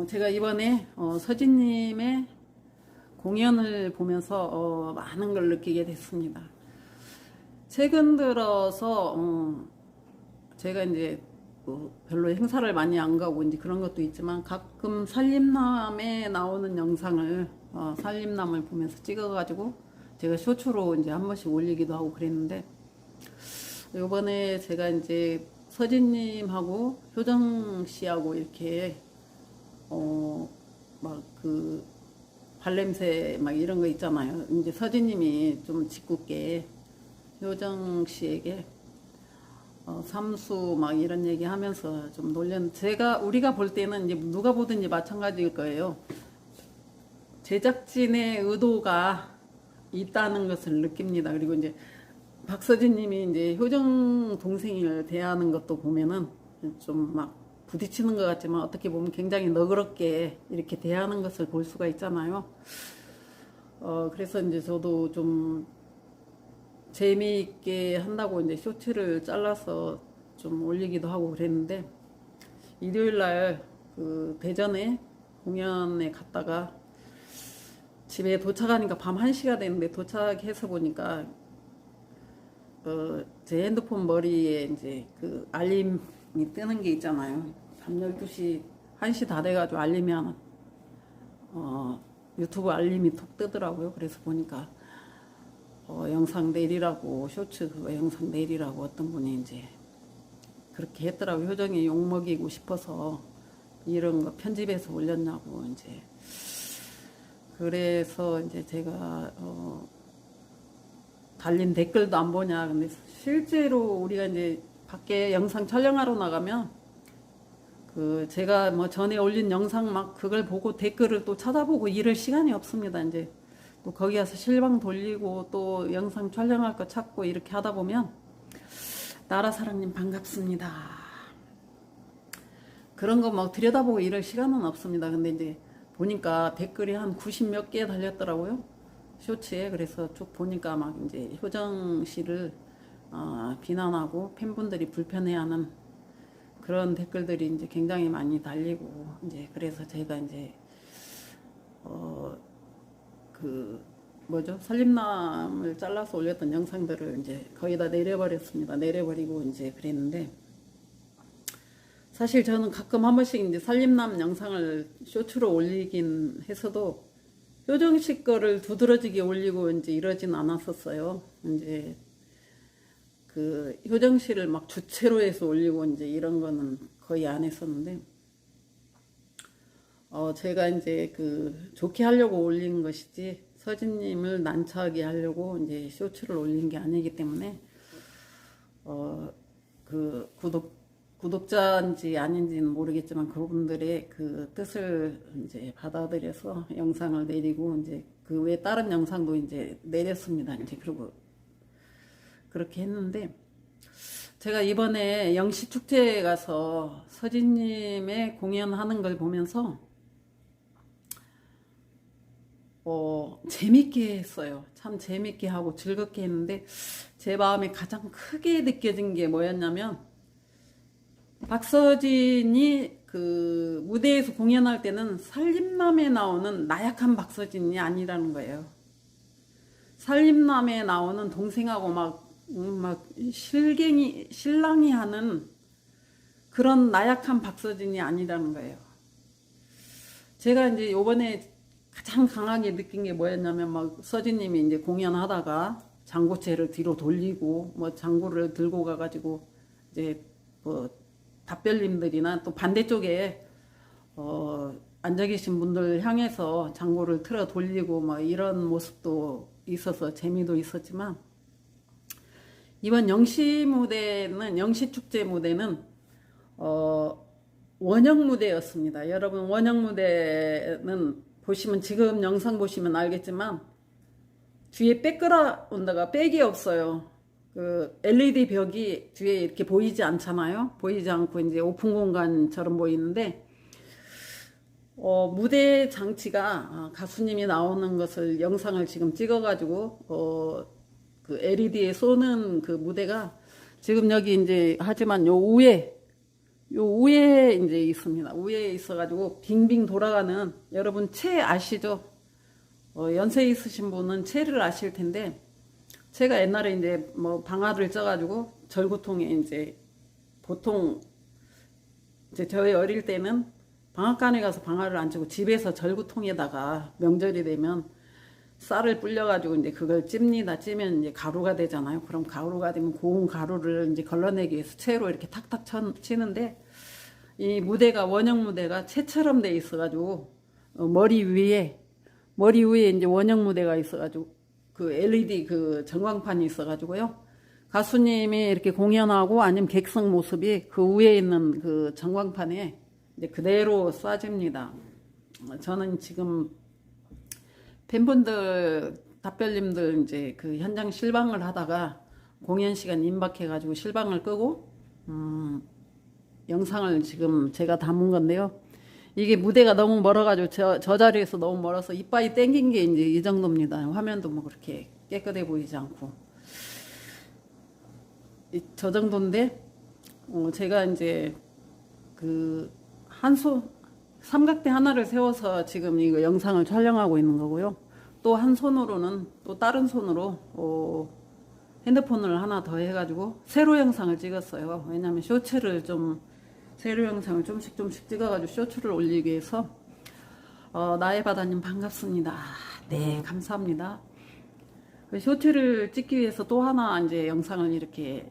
제가 이번에 서진님의 공연을 보면서 많은 걸 느끼게 됐습니다. 최근 들어서 제가 이제 별로 행사를 많이 안 가고 이제 그런 것도 있지만 가끔 살림남에 나오는 영상을 살림남을 보면서 찍어가지고 제가 쇼츠로 이제 한 번씩 올리기도 하고 그랬는데, 이번에 제가 이제 서진님하고 효정 씨하고 이렇게 막 그 발냄새 막 이런 거 있잖아요. 이제 서진님이 좀 짓궂게 효정 씨에게 삼수 막 이런 얘기 하면서 좀 우리가 볼 때는 이제 누가 보든지 마찬가지일 거예요. 제작진의 의도가 있다는 것을 느낍니다. 그리고 이제 박서진 님이 이제 효정 동생을 대하는 것도 보면은 좀 막 부딪히는 것 같지만 어떻게 보면 굉장히 너그럽게 이렇게 대하는 것을 볼 수가 있잖아요. 그래서 이제 저도 좀 재미있게 한다고 이제 쇼츠를 잘라서 좀 올리기도 하고 그랬는데, 일요일 날 그 대전에 공연에 갔다가 집에 도착하니까 밤 1시가 됐는데, 도착해서 보니까 제 핸드폰 머리에 이제 그 알림이 뜨는 게 있잖아요. 밤 12시, 1시 다 돼가지고 알림이 유튜브 알림이 톡 뜨더라고요. 그래서 보니까 영상 내리라고, 쇼츠 그거 영상 내리라고 어떤 분이 이제 그렇게 했더라고요. 효정이 욕먹이고 싶어서 이런 거 편집해서 올렸냐고 이제. 그래서 이제 제가 달린 댓글도 안 보냐. 근데 실제로 우리가 이제 밖에 영상 촬영하러 나가면 제가 뭐 전에 올린 영상 막 그걸 보고 댓글을 또 찾아보고 이럴 시간이 없습니다. 이제 또 거기 가서 실방 돌리고 또 영상 촬영할 거 찾고 이렇게 하다 보면, 나라사랑님 반갑습니다, 그런 거 막 들여다보고 이럴 시간은 없습니다. 근데 이제 보니까 댓글이 한 90 몇 개 달렸더라고요, 쇼츠에. 그래서 쭉 보니까 막 이제 효정 씨를 비난하고 팬분들이 불편해하는 그런 댓글들이 이제 굉장히 많이 달리고, 이제 그래서 제가 이제 살림남을 잘라서 올렸던 영상들을 이제 거의 다 내려버렸습니다. 내려버리고 이제 그랬는데, 사실 저는 가끔 한 번씩 이제 살림남 영상을 쇼츠로 올리긴 했어도 효정 씨 거를 두드러지게 올리고 이제 이러진 않았었어요. 이제 효정 씨를 막 주체로 해서 올리고 이제 이런 거는 거의 안 했었는데, 제가 이제 좋게 하려고 올린 것이지 서진님을 난처하게 하려고 이제 쇼츠를 올린 게 아니기 때문에, 구독자인지 아닌지는 모르겠지만 그분들의 그 뜻을 이제 받아들여서 영상을 내리고, 이제 그 외에 다른 영상도 이제 내렸습니다. 이제 그리고 그렇게 했는데, 제가 이번에 영시축제에 가서 서진님의 공연하는 걸 보면서 재밌게 했어요. 참 재밌게 하고 즐겁게 했는데, 제 마음에 가장 크게 느껴진 게 뭐였냐면, 박서진이 무대에서 공연할 때는 살림남에 나오는 나약한 박서진이 아니라는 거예요. 살림남에 나오는 동생하고 막 실랑이 하는 그런 나약한 박서진이 아니라는 거예요. 제가 이제 요번에 가장 강하게 느낀 게 뭐였냐면, 막 서진님이 이제 공연하다가 장구채를 뒤로 돌리고 뭐 장구를 들고 가가지고 이제 답변님들이나 또 반대쪽에 앉아 계신 분들 향해서 장구를 틀어 돌리고 뭐 이런 모습도 있어서 재미도 있었지만, 이번 영시축제 무대는 원형 무대였습니다. 여러분, 원형 무대는 보시면, 지금 영상 보시면 알겠지만 뒤에 백그라운드가 백이 없어요. LED 벽이 뒤에 이렇게 보이지 않잖아요. 보이지 않고 이제 오픈 공간처럼 보이는데, 무대 장치가 가수님이 나오는 것을 영상을 지금 찍어가지고 LED에 쏘는 그 무대가 지금 여기 이제, 하지만 요 위에 요 우에 이제 있습니다. 우에 있어가지고 빙빙 돌아가는, 여러분 채 아시죠? 연세 있으신 분은 채를 아실 텐데, 제가 옛날에 이제 뭐 방아를 쪄가지고 절구통에 이제 보통 이제 저희 어릴 때는 방앗간에 가서 방아를 안 찌고 집에서 절구통에다가 명절이 되면 쌀을 불려가지고 이제 그걸 찝니다. 찌면 이제 가루가 되잖아요. 그럼 가루가 되면 고운 가루를 이제 걸러내기 위해서 채로 이렇게 탁탁 치는데, 이 무대가 원형 무대가 채처럼 돼 있어가지고 머리 위에 이제 원형 무대가 있어가지고 그 LED 그 전광판이 있어가지고요. 가수님이 이렇게 공연하고 아니면 객석 모습이 그 위에 있는 그 전광판에 이제 그대로 쏴집니다. 저는 지금 팬분들, 답변님들 이제 그 현장 실방을 하다가 공연 시간 임박해가지고 실방을 끄고, 영상을 지금 제가 담은 건데요. 이게 무대가 너무 멀어가지고 저 자리에서 너무 멀어서 이빨이 땡긴 게 이제 이 정도입니다. 화면도 뭐 그렇게 깨끗해 보이지 않고. 저 정도인데, 제가 이제 그 삼각대 하나를 세워서 지금 이거 영상을 촬영하고 있는 거고요. 또 한 손으로는, 또 다른 손으로 핸드폰을 하나 더 해가지고 세로 영상을 찍었어요. 왜냐면 세로 영상을 좀씩 찍어가지고 쇼츠를 올리기 위해서. 나의 바다님 반갑습니다. 네, 감사합니다. 쇼츠를 찍기 위해서 또 하나 이제 영상을 이렇게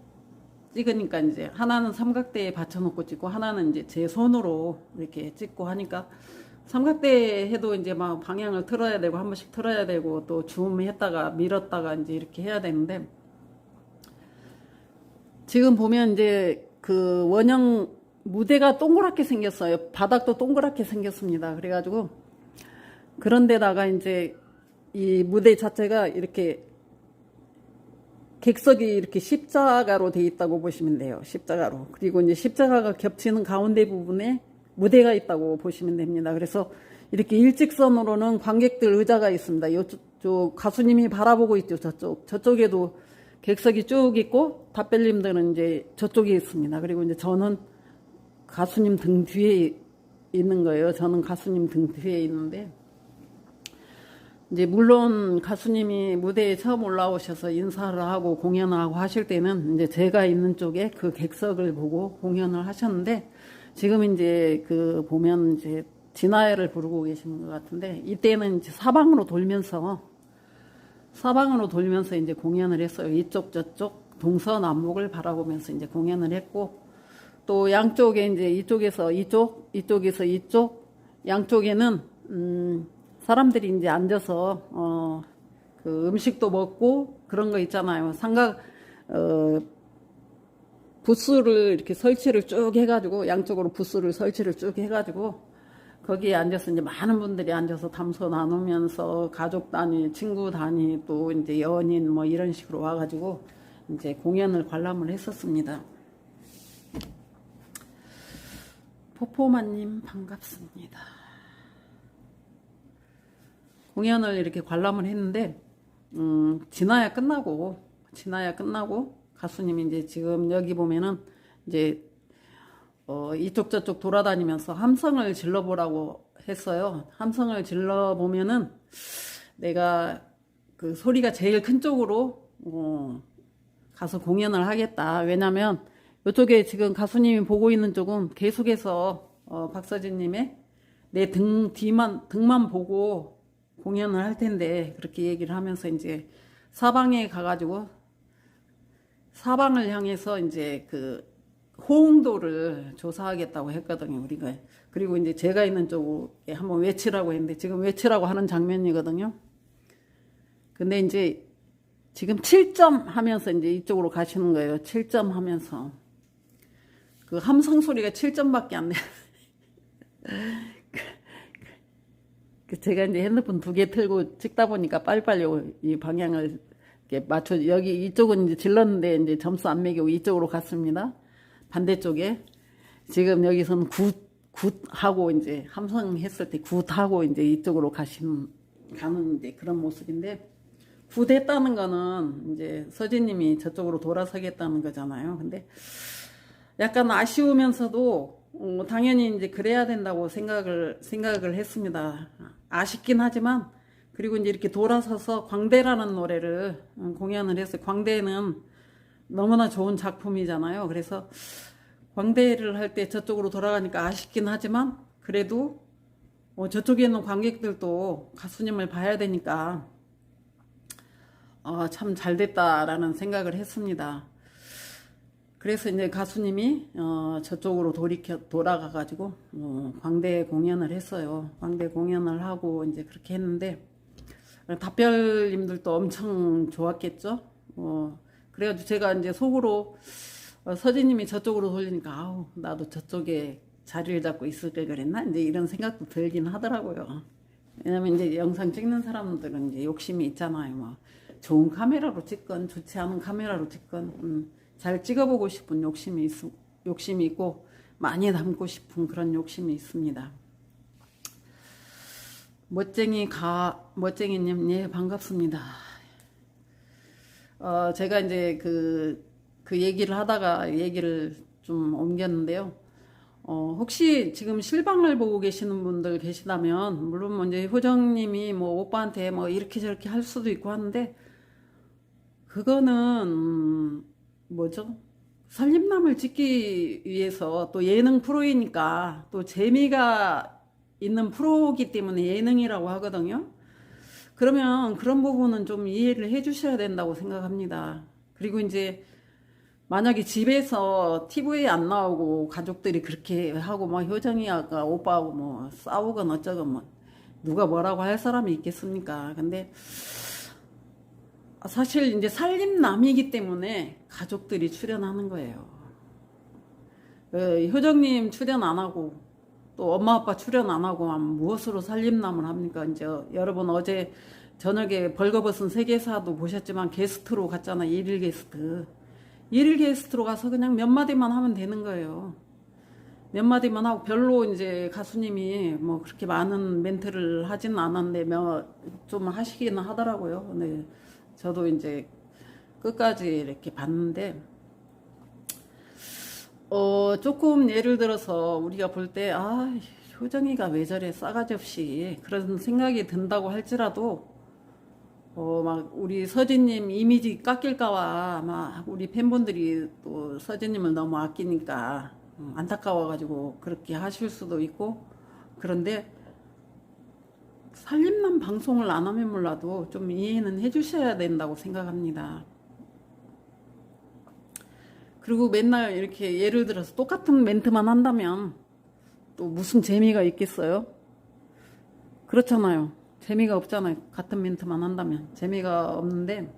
찍으니까, 이제 하나는 삼각대에 받쳐놓고 찍고 하나는 이제 제 손으로 이렇게 찍고 하니까, 삼각대 해도 이제 막 방향을 틀어야 되고 한 번씩 틀어야 되고 또 줌했다가 밀었다가 이제 이렇게 해야 되는데, 지금 보면 이제 그 원형 무대가 동그랗게 생겼어요. 바닥도 동그랗게 생겼습니다. 그래가지고 그런데다가 이제 이 무대 자체가 이렇게 객석이 이렇게 십자가로 돼 있다고 보시면 돼요. 십자가로. 그리고 이제 십자가가 겹치는 가운데 부분에 무대가 있다고 보시면 됩니다. 그래서 이렇게 일직선으로는 관객들 의자가 있습니다. 저 가수님이 바라보고 있죠. 저쪽에도 객석이 쭉 있고, 답변님들은 이제 저쪽에 있습니다. 그리고 이제 저는 가수님 등 뒤에 있는 거예요. 저는 가수님 등 뒤에 있는데, 이제 물론 가수님이 무대에 처음 올라오셔서 인사를 하고 공연을 하고 하실 때는 이제 제가 있는 쪽에 그 객석을 보고 공연을 하셨는데, 지금 이제 그 보면 이제 진아야를 부르고 계시는 것 같은데, 이때는 이제 사방으로 돌면서 이제 공연을 했어요. 이쪽 저쪽 동서남북을 바라보면서 이제 공연을 했고, 또 양쪽에 이제 이쪽에서 이쪽 양쪽에는 사람들이 이제 앉아서 그 음식도 먹고 그런 거 있잖아요. 부스를 이렇게 설치를 쭉 해가지고, 양쪽으로 부스를 설치를 쭉 해가지고 거기에 앉아서 이제 많은 분들이 앉아서 담소 나누면서 가족 단위, 친구 단위, 또 이제 연인 뭐 이런 식으로 와가지고 이제 공연을 관람을 했었습니다. 포포마님 반갑습니다. 공연을 이렇게 관람을 했는데, 진아야 끝나고 가수님이 이제 지금 여기 보면은 이제 이쪽 저쪽 돌아다니면서 함성을 질러보라고 했어요. 함성을 질러보면은 내가 그 소리가 제일 큰 쪽으로 가서 공연을 하겠다. 왜냐면 이쪽에 지금 가수님이 보고 있는 쪽은 계속해서 박서진님의 내 등만 보고 공연을 할 텐데, 그렇게 얘기를 하면서 이제 사방에 가가지고 사방을 향해서 이제 그 호응도를 조사하겠다고 했거든요, 우리가. 그리고 이제 제가 있는 쪽에 한번 외치라고 했는데, 지금 외치라고 하는 장면이거든요. 근데 이제 지금 7점 하면서 이제 이쪽으로 가시는 거예요. 7점 하면서. 그 함성 소리가 7점밖에 안 돼요. 제가 이제 핸드폰 2개 틀고 찍다 보니까 빨리빨리 이 방향을 이렇게 여기 이쪽은 이제 질렀는데 이제 점수 안 매기고 이쪽으로 갔습니다. 반대쪽에. 지금 여기서는 굿 하고 이제 함성했을 때 굿 하고 이제 이쪽으로 가는 이제 그런 모습인데, 굿 했다는 거는 이제 서진님이 저쪽으로 돌아서겠다는 거잖아요. 근데 약간 아쉬우면서도 당연히 이제 그래야 된다고 생각을 했습니다. 아쉽긴 하지만 그리고 이제 이렇게 돌아서서 광대라는 노래를 공연을 했어요. 광대는 너무나 좋은 작품이잖아요. 그래서 광대를 할 때 저쪽으로 돌아가니까 아쉽긴 하지만 그래도 저쪽에 있는 관객들도 가수님을 봐야 되니까 참 잘됐다라는 생각을 했습니다. 그래서 이제 가수님이 저쪽으로 돌아가가지고 광대 공연을 했어요. 광대 공연을 하고 이제 그렇게 했는데 답별님들도 엄청 좋았겠죠. 그래가지고 제가 이제 속으로 서진님이 저쪽으로 돌리니까 아우 나도 저쪽에 자리를 잡고 있을 걸 그랬나 이제 이런 생각도 들긴 하더라고요. 왜냐면 이제 영상 찍는 사람들은 이제 욕심이 있잖아요. 뭐 좋은 카메라로 찍건 좋지 않은 카메라로 찍건 잘 찍어보고 싶은 욕심이 있고 많이 담고 싶은 그런 욕심이 있습니다. 멋쟁이님, 예, 반갑습니다. 제가 이제 그 얘기를 하다가 얘기를 좀 옮겼는데요. 혹시 지금 실방을 보고 계시는 분들 계시다면, 물론 뭐 이제 효정님이 뭐 오빠한테 뭐 이렇게 저렇게 할 수도 있고 하는데, 그거는, 뭐죠? 살림남을 찍기 위해서 또 예능 프로이니까 또 재미가 있는 프로기 때문에 예능이라고 하거든요. 그러면 그런 부분은 좀 이해를 해 주셔야 된다고 생각합니다. 그리고 이제 만약에 집에서 TV에 안 나오고 가족들이 그렇게 하고 막 효정이 아까 오빠하고 뭐 싸우건 어쩌건 뭐 누가 뭐라고 할 사람이 있겠습니까? 근데 사실 이제 살림남이기 때문에 가족들이 출연하는 거예요. 효정님 출연 안 하고 또 엄마 아빠 출연 안 하고 무엇으로 살림남을 합니까? 이제 여러분 어제 저녁에 벌거벗은 세계사도 보셨지만 게스트로 갔잖아. 일일 게스트. 일일 게스트로 가서 그냥 몇 마디만 하면 되는 거예요. 몇 마디만 하고 별로 이제 가수님이 뭐 그렇게 많은 멘트를 하지는 않았는데 좀 하시기는 하더라고요. 근데 저도 이제 끝까지 이렇게 봤는데 조금 예를 들어서 우리가 볼 때 효정이가 왜 저래 싸가지 없이 그런 생각이 든다고 할지라도 막 우리 서진님 이미지 깎일까봐 막 우리 팬분들이 또 서진님을 너무 아끼니까 안타까워가지고 그렇게 하실 수도 있고 그런데 살림남 방송을 안 하면 몰라도 좀 이해는 해주셔야 된다고 생각합니다. 그리고 맨날 이렇게 예를 들어서 똑같은 멘트만 한다면 또 무슨 재미가 있겠어요? 그렇잖아요. 재미가 없잖아요. 같은 멘트만 한다면 재미가 없는데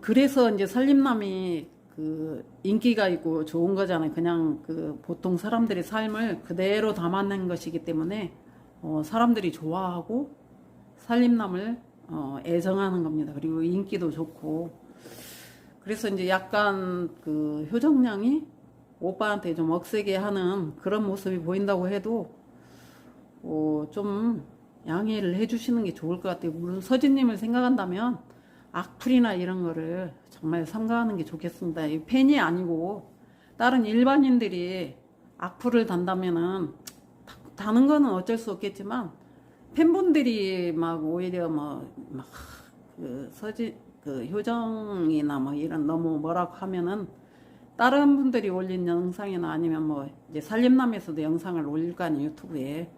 그래서 이제 살림남이 그 인기가 있고 좋은 거잖아요. 그냥 그 보통 사람들의 삶을 그대로 담아낸 것이기 때문에 사람들이 좋아하고 살림남을 애정하는 겁니다. 그리고 인기도 좋고 그래서 이제 약간 그 효정양이 오빠한테 좀 억세게 하는 그런 모습이 보인다고 해도 좀 양해를 해주시는 게 좋을 것 같아요. 물론 서진님을 생각한다면 악플이나 이런 거를 정말 삼가하는 게 좋겠습니다. 팬이 아니고 다른 일반인들이 악플을 단다면은 다는 거는 어쩔 수 없겠지만 팬분들이 막 오히려 그 효정이나 뭐 이런 너무 뭐라고 하면은 다른 분들이 올린 영상이나 아니면 뭐 이제 살림남에서도 영상을 올릴 거 아니에요, 유튜브에.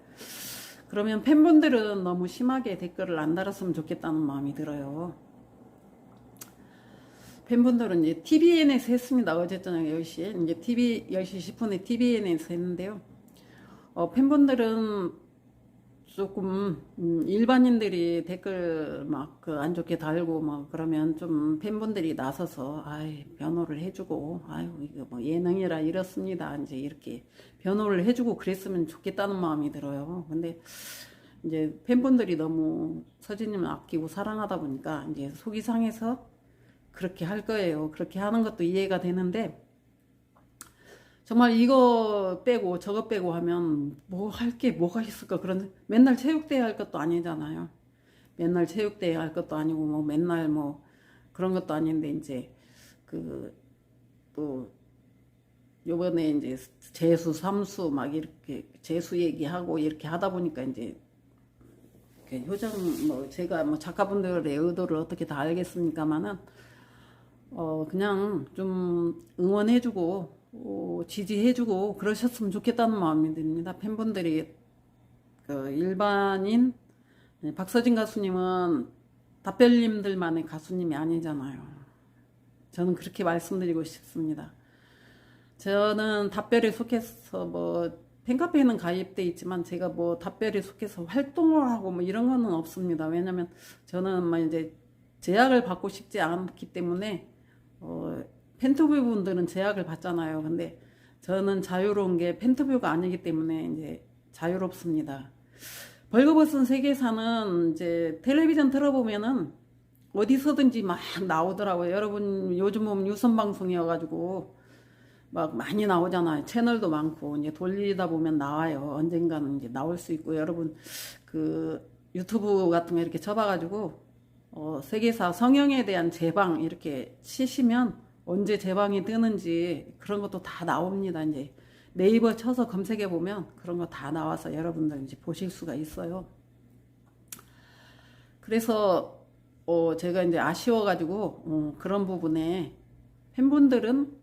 그러면 팬분들은 너무 심하게 댓글을 안 달았으면 좋겠다는 마음이 들어요. 팬분들은 이제 TVN에서 했습니다. 어제 저녁 10시에. 이제 10시 10분에 TVN에서 했는데요. 팬분들은 조금 일반인들이 댓글 막 그 안 좋게 달고 뭐 그러면 좀 팬분들이 나서서 변호를 해주고 이거 뭐 예능이라 이렇습니다 이제 이렇게 변호를 해주고 그랬으면 좋겠다는 마음이 들어요. 근데 이제 팬분들이 너무 서진님을 아끼고 사랑하다 보니까 이제 속이 상해서 그렇게 할 거예요. 그렇게 하는 것도 이해가 되는데 정말 이거 빼고 저거 빼고 하면 뭐 할 게 뭐가 있을까. 그런 맨날 체육대회 할 것도 아니잖아요. 맨날 체육대회 할 것도 아니고 뭐 맨날 뭐 그런 것도 아닌데 이제 그 또 요번에 이제 재수, 삼수 막 이렇게 재수 얘기하고 이렇게 하다 보니까 이제 효정 뭐 제가 뭐 작가분들의 의도를 어떻게 다 알겠습니까만은 그냥 좀 응원해주고 지지해주고 그러셨으면 좋겠다는 마음이 듭니다. 팬분들이 그 일반인 박서진 가수님은 답변님들만의 가수님이 아니잖아요. 저는 그렇게 말씀드리고 싶습니다. 저는 답변에 속해서 뭐 팬카페에는 가입돼 있지만 제가 뭐 답변에 속해서 활동을 하고 뭐 이런 거는 없습니다. 왜냐면 저는 막 이제 제약을 받고 싶지 않기 때문에 팬투뷰 분들은 제약을 받잖아요. 근데 저는 자유로운 게 팬투뷰가 아니기 때문에 이제 자유롭습니다. 벌거벗은 세계사는 이제 텔레비전 틀어보면은 어디서든지 막 나오더라고요. 여러분 요즘 보면 유선 방송이어가지고 막 많이 나오잖아요. 채널도 많고 이제 돌리다 보면 나와요. 언젠가는 이제 나올 수 있고 여러분 그 유튜브 같은 거 이렇게 쳐봐가지고 세계사 성형에 대한 제방 이렇게 치시면 언제 제방이 뜨는지 그런 것도 다 나옵니다. 이제 네이버 쳐서 검색해 보면 그런 거 다 나와서 여러분들 이제 보실 수가 있어요. 그래서 제가 이제 아쉬워가지고 그런 부분에 팬분들은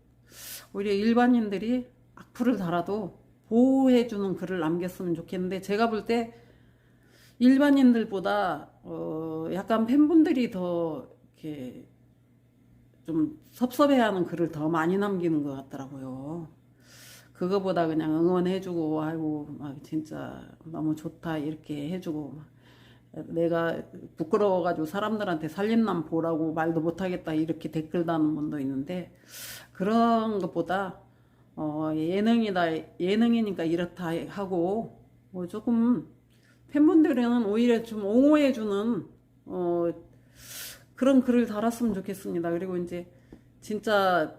오히려 일반인들이 악플을 달아도 보호해주는 글을 남겼으면 좋겠는데 제가 볼 때 일반인들보다 약간 팬분들이 더 이렇게 좀 섭섭해하는 글을 더 많이 남기는 것 같더라고요. 그거보다 그냥 응원해주고 아이고 막 진짜 너무 좋다 이렇게 해주고 내가 부끄러워가지고 사람들한테 살림남 보라고 말도 못하겠다 이렇게 댓글 다는 분도 있는데 그런 것보다 예능이니까 이렇다 하고 뭐 조금 팬분들은 오히려 좀 옹호해주는 그런 글을 달았으면 좋겠습니다. 그리고 이제 진짜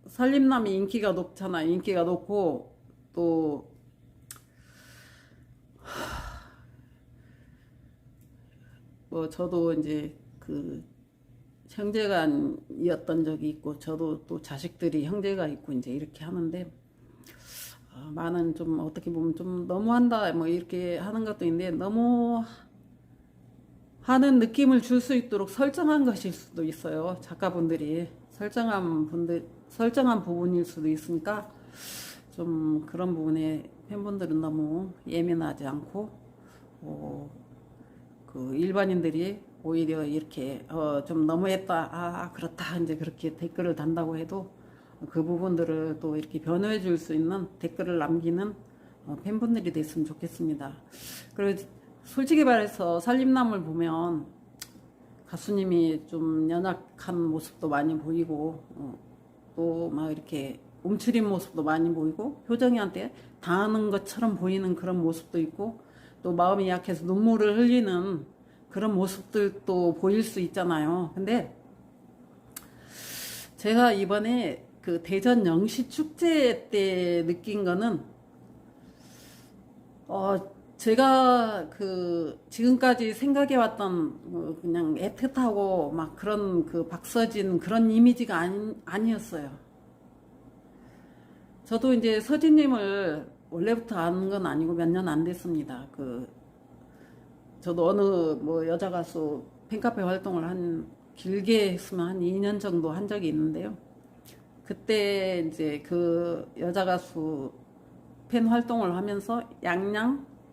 살림남이 인기가 높잖아. 인기가 높고 또 뭐 저도 이제 그 형제간이었던 적이 있고 저도 또 자식들이 형제가 있고 이제 이렇게 하는데 많은 좀 어떻게 보면 좀 너무한다 뭐 이렇게 하는 것도 있는데 너무 하는 느낌을 줄 수 있도록 설정한 것일 수도 있어요. 작가분들이 설정한 부분일 수도 있으니까 좀 그런 부분에 팬분들은 너무 예민하지 않고 그 일반인들이 오히려 이렇게 좀 너무했다 그렇다 이제 그렇게 댓글을 단다고 해도 그 부분들을 또 이렇게 변호해 줄 수 있는 댓글을 남기는 팬분들이 됐으면 좋겠습니다. 그리고 솔직히 말해서 살림남을 보면 가수님이 좀 연약한 모습도 많이 보이고 또 막 이렇게 움츠린 모습도 많이 보이고 효정이한테 당하는 것처럼 보이는 그런 모습도 있고 또 마음이 약해서 눈물을 흘리는 그런 모습들도 보일 수 있잖아요. 근데 제가 이번에 그 대전 영시축제 때 느낀 거는 제가 그 지금까지 생각해왔던 그냥 애틋하고 막 그런 그 박서진 그런 이미지가 아니었어요. 저도 이제 서진님을 원래부터 아는 건 아니고 몇 년 안 됐습니다. 저도 어느 뭐 여자 가수 팬카페 활동을 길게 했으면 한 2년 정도 한 적이 있는데요. 그때 이제 그 여자 가수 팬 활동을 하면서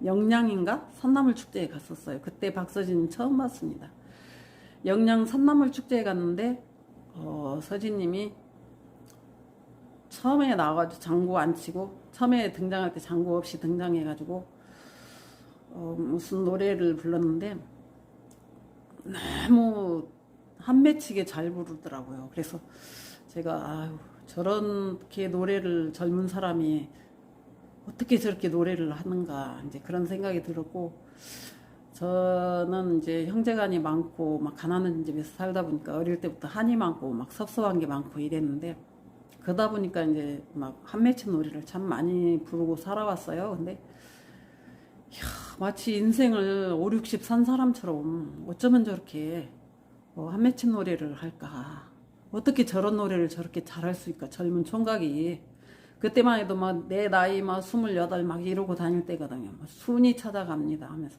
영양인가? 산나물 축제에 갔었어요. 그때 박서진 처음 봤습니다. 영양 산나물 축제에 갔는데 서진님이 처음에 나와가지고 장구 안 치고 처음에 등장할 때 장구 없이 등장해가지고 무슨 노래를 불렀는데 너무 한매치게 잘 부르더라고요. 그래서 제가 저렇게 노래를 젊은 사람이 어떻게 저렇게 노래를 하는가 이제 그런 생각이 들었고 저는 이제 형제간이 많고 막 가난한 집에서 살다 보니까 어릴 때부터 한이 많고 막 섭섭한 게 많고 이랬는데 그러다 보니까 이제 막 한맺힌 노래를 참 많이 부르고 살아왔어요. 근데 마치 인생을 5, 60 산 사람처럼 어쩌면 저렇게 한맺힌 노래를 할까? 어떻게 저런 노래를 저렇게 잘할 수 있을까? 젊은 총각이 그때만 해도 막 내 나이 막 28 막 이러고 다닐 때거든요. 막 순이 찾아갑니다 하면서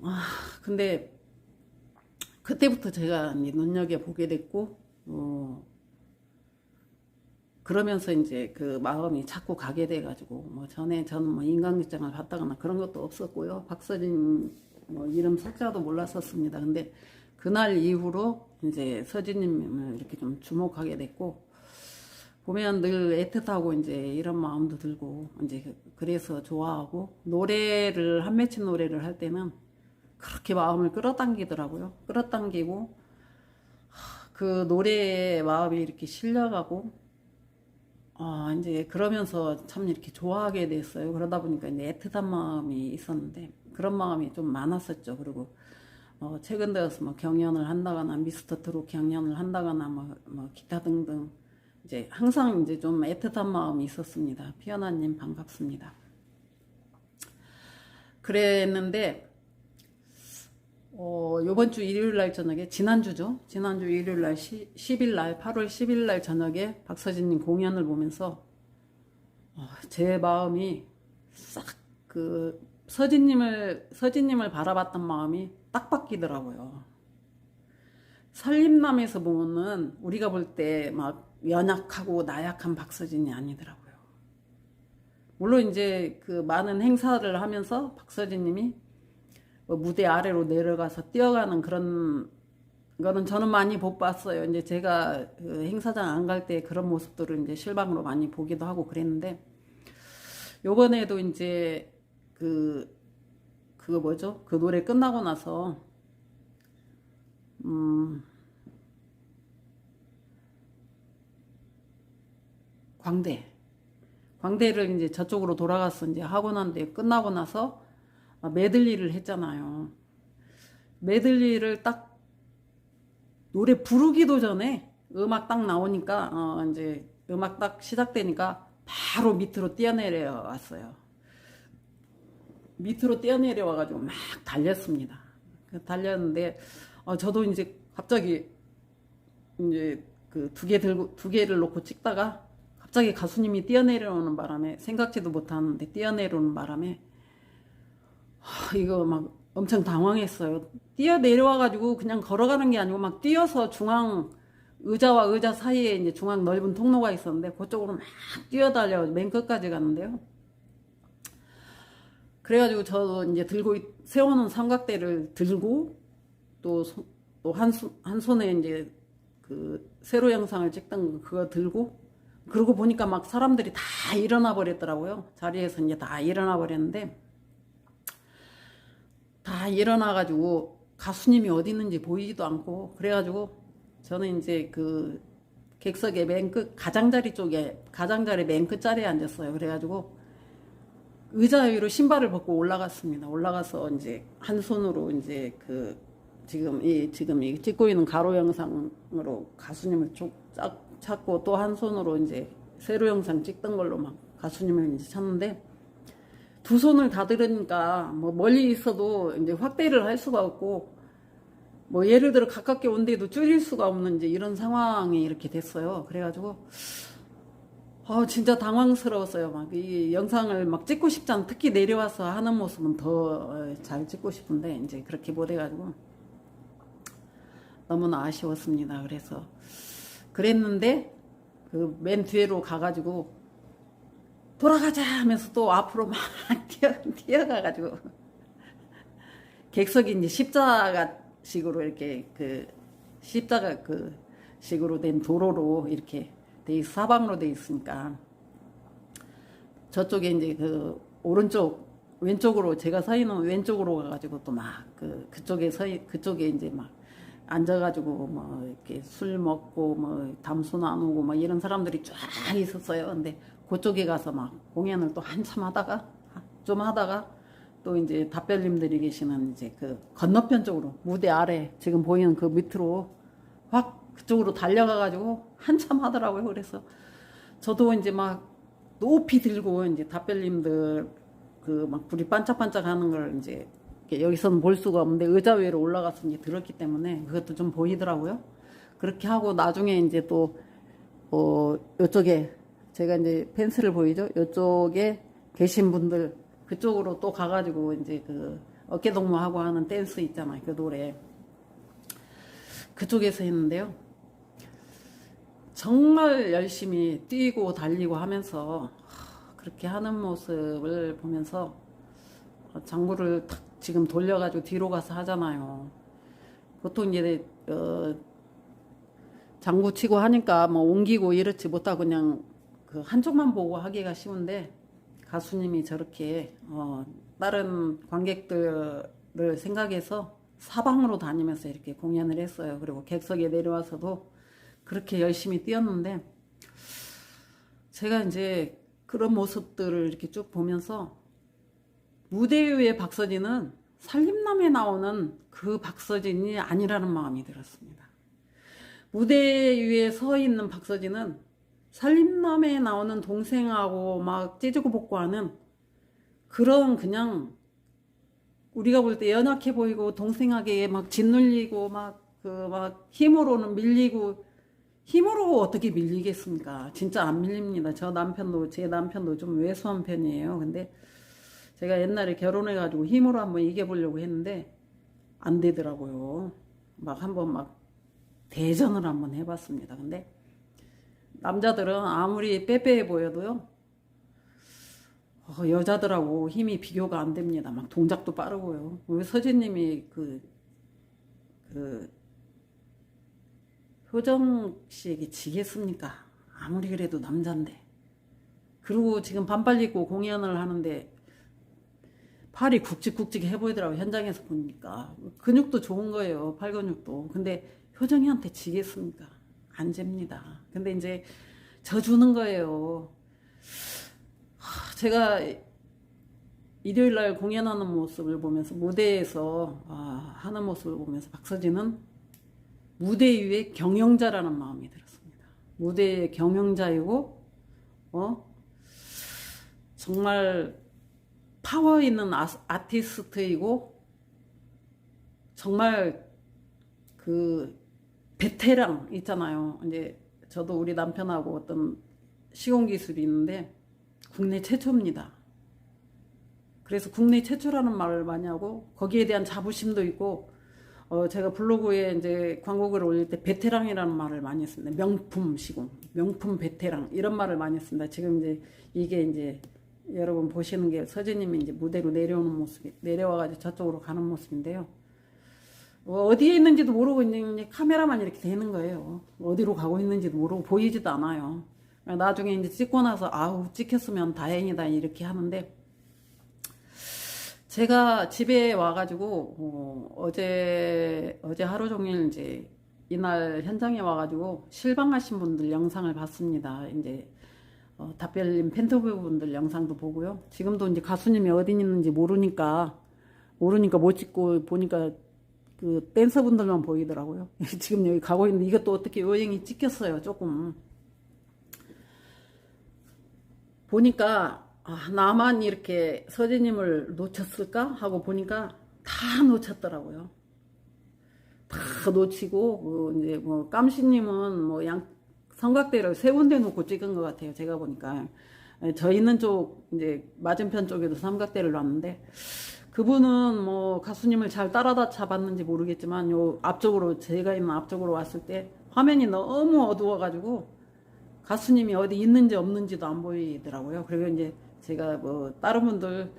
막. 근데 그때부터 제가 이제 눈여겨보게 됐고, 그러면서 이제 그 마음이 자꾸 가게 돼가지고, 뭐 전에 저는 뭐 인간극장을 봤다거나 그런 것도 없었고요. 박서진 뭐 이름 석자도 몰랐었습니다. 근데 그날 이후로 이제 서진님을 이렇게 좀 주목하게 됐고, 보면 늘 애틋하고 이제 이런 마음도 들고, 이제 그래서 좋아하고, 노래를, 한 맺힌 노래를 할 때는 그렇게 마음을 끌어당기더라고요. 끌어당기고, 그 노래에 마음이 이렇게 실려가고, 이제 그러면서 참 이렇게 좋아하게 됐어요. 그러다 보니까 이제 애틋한 마음이 있었는데, 그런 마음이 좀 많았었죠. 그리고, 최근 들어서 뭐 경연을 한다거나, 미스터 트롯 경연을 한다거나, 뭐 기타 등등, 이제 항상 이제 좀 애틋한 마음이 있었습니다. 피어나님 반갑습니다. 그랬는데, 요번 주 일요일 날 저녁에, 지난주 일요일 날 10일 날, 8월 10일 날 저녁에 박서진님 공연을 보면서, 제 마음이 싹 서진님을 바라봤던 마음이 딱 바뀌더라고요. 살림남에서 보면은 우리가 볼 때 막 연약하고 나약한 박서진이 아니더라고요. 물론 이제 그 많은 행사를 하면서 박서진님이 무대 아래로 내려가서 뛰어가는 그런 거는 저는 많이 못 봤어요. 이제 제가 그 행사장 안 갈 때 그런 모습들을 이제 실방으로 많이 보기도 하고 그랬는데, 요번에도 이제 그거 뭐죠? 그 노래 끝나고 나서, 광대를 이제 저쪽으로 돌아가서 이제 하고 난 뒤에 끝나고 나서 메들리를 했잖아요. 메들리를 딱 노래 부르기도 전에 음악 딱 나오니까 이제 음악 딱 시작되니까 바로 밑으로 뛰어내려 왔어요. 밑으로 뛰어내려 와가지고 막 달렸습니다. 달렸는데 저도 이제 갑자기 이제 그 두 개를 놓고 찍다가 갑자기 가수님이 뛰어내려오는 바람에, 생각지도 못하는데 뛰어내려오는 바람에 이거 막 엄청 당황했어요. 뛰어내려와가지고 그냥 걸어가는 게 아니고 막 뛰어서 중앙 의자와 의자 사이에 이제 중앙 넓은 통로가 있었는데 그쪽으로 막 뛰어달려 맨 끝까지 갔는데요. 그래가지고 저도 이제 세워놓은 삼각대를 들고 또 한 손에 이제 그 세로 영상을 찍던 그거 들고, 그러고 보니까 막 사람들이 다 일어나 버렸더라고요. 자리에서 이제 다 일어나 버렸는데, 다 일어나가지고 가수님이 어디 있는지 보이지도 않고, 그래가지고 저는 이제 그 객석의 맨 끝 가장자리 맨 끝자리에 앉았어요. 그래가지고 의자 위로 신발을 벗고 올라갔습니다. 올라가서 이제 한 손으로 이제 지금 이 찍고 있는 가로 영상으로 가수님을 쭉 찾고, 또 한 손으로 이제 세로 영상 찍던 걸로 막 가수님을 이제 찾는데, 두 손을 다 들으니까 뭐 멀리 있어도 이제 확대를 할 수가 없고, 뭐 예를 들어 가깝게 온데도 줄일 수가 없는 이제 이런 상황이 이렇게 됐어요. 그래가지고 진짜 당황스러웠어요. 막 이 영상을 막 찍고 싶지 않아. 특히 내려와서 하는 모습은 더 잘 찍고 싶은데 이제 그렇게 못 해가지고 너무나 아쉬웠습니다. 그래서 그랬는데 그 맨 뒤로 가가지고 돌아가자 하면서 또 앞으로 막 뛰어가가지고 객석이 이제 십자가식으로 이렇게 십자가 식으로 된 도로로 이렇게 사방으로 돼 있으니까 저쪽에 이제 왼쪽으로 제가 서 있는 왼쪽으로 가가지고 또 막 그쪽에 이제 막 앉아가지고 뭐 이렇게 술 먹고 뭐 담소 나누고 뭐 이런 사람들이 쫙 있었어요. 근데 그쪽에 가서 막 공연을 또 한참 하다가 또 이제 답변님들이 계시는 이제 그 건너편 쪽으로 무대 아래 지금 보이는 그 밑으로 확 그쪽으로 달려가가지고 한참 하더라고요. 그래서 저도 이제 막 높이 들고 이제 답변님들 막 불이 반짝반짝 하는 걸 이제 여기서는 볼 수가 없는데 의자 위로 올라가서 이제 들었기 때문에 그것도 좀 보이더라고요. 그렇게 하고 나중에 이제 또 요쪽에 제가 이제 펜스를 보이죠? 요쪽에 계신 분들 그쪽으로 또 가가지고 이제 그 어깨동무하고 하는 댄스 있잖아요. 그 노래 그쪽에서 했는데요. 정말 열심히 뛰고 달리고 하면서 그렇게 하는 모습을 보면서 장구를 탁 지금 돌려가지고 뒤로 가서 하잖아요. 보통 이제 장구 치고 하니까 뭐 옮기고 이렇지 못하고 그냥 그 한쪽만 보고 하기가 쉬운데 가수님이 저렇게 다른 관객들을 생각해서 사방으로 다니면서 이렇게 공연을 했어요. 그리고 객석에 내려와서도 그렇게 열심히 뛰었는데 제가 이제 그런 모습들을 이렇게 쭉 보면서 무대 위의 박서진은 살림남에 나오는 그 박서진이 아니라는 마음이 들었습니다. 무대 위에 서 있는 박서진은 살림남에 나오는 동생하고 막 찌르고 볶고 하는 그런 그냥 우리가 볼 때 연약해 보이고 동생에게 막 짓눌리고 막 힘으로는 밀리고 힘으로 어떻게 밀리겠습니까? 진짜 안 밀립니다. 제 남편도 좀 왜소한 편이에요. 근데 제가 옛날에 결혼해가지고 힘으로 한번 이겨보려고 했는데 안 되더라고요. 막 한번 막 대전을 한번 해봤습니다. 근데 남자들은 아무리 빼빼해 보여도요, 여자들하고 힘이 비교가 안 됩니다. 막 동작도 빠르고요. 왜 서진님이 효정 씨에게 지겠습니까? 아무리 그래도 남잔데. 그리고 지금 반팔 입고 공연을 하는데 팔이 굵직굵직 해 보이더라고요. 현장에서 보니까. 근육도 좋은 거예요. 팔 근육도. 근데 효정이한테 지겠습니까? 안 잽니다. 근데 이제 져주는 거예요. 제가 일요일날 공연하는 모습을 보면서 무대에서 하는 모습을 보면서 박서진은 무대 위에 경영자라는 마음이 들었습니다. 무대의 경영자이고 정말 파워 있는 아티스트이고 정말 그 베테랑 있잖아요. 이제 저도 우리 남편하고 어떤 시공 기술이 있는데 국내 최초입니다. 그래서 국내 최초라는 말을 많이 하고 거기에 대한 자부심도 있고 제가 블로그에 이제 광고글을 올릴 때 베테랑이라는 말을 많이 했습니다. 명품 시공, 명품 베테랑 이런 말을 많이 했습니다. 지금 이제 이게 이제 여러분 보시는 게 서진님이 이제 무대로 내려오는 모습이 내려와가지고 저쪽으로 가는 모습인데요. 어디에 있는지도 모르고 이제 카메라만 이렇게 되는 거예요. 어디로 가고 있는지도 모르고 보이지도 않아요. 나중에 이제 찍고 나서 아우 찍혔으면 다행이다 이렇게 하는데 제가 집에 와가지고 어제 하루 종일 이제 이날 현장에 와가지고 실망하신 분들 영상을 봤습니다. 이제 답변님 팬터뷰 분들 영상도 보고요. 지금도 이제 가수님이 어디 있는지 모르니까 못 찍고 보니까 그 댄서분들만 보이더라고요. 지금 여기 가고 있는데 이것도 어떻게 요행이 찍혔어요. 조금 보니까 나만 이렇게 서진님을 놓쳤을까 하고 보니까 다 놓쳤더라고요. 다 놓치고 이제 뭐 깜시님은 뭐 삼각대를 세 군데 놓고 찍은 것 같아요. 제가 보니까 저 있는 쪽 이제 맞은편 쪽에도 삼각대를 놨는데 그분은 뭐 가수님을 잘 따라다 잡았는지 모르겠지만 요 앞쪽으로 제가 있는 앞쪽으로 왔을 때 화면이 너무 어두워가지고 가수님이 어디 있는지 없는지도 안 보이더라고요. 그리고 이제 제가 뭐 다른 분들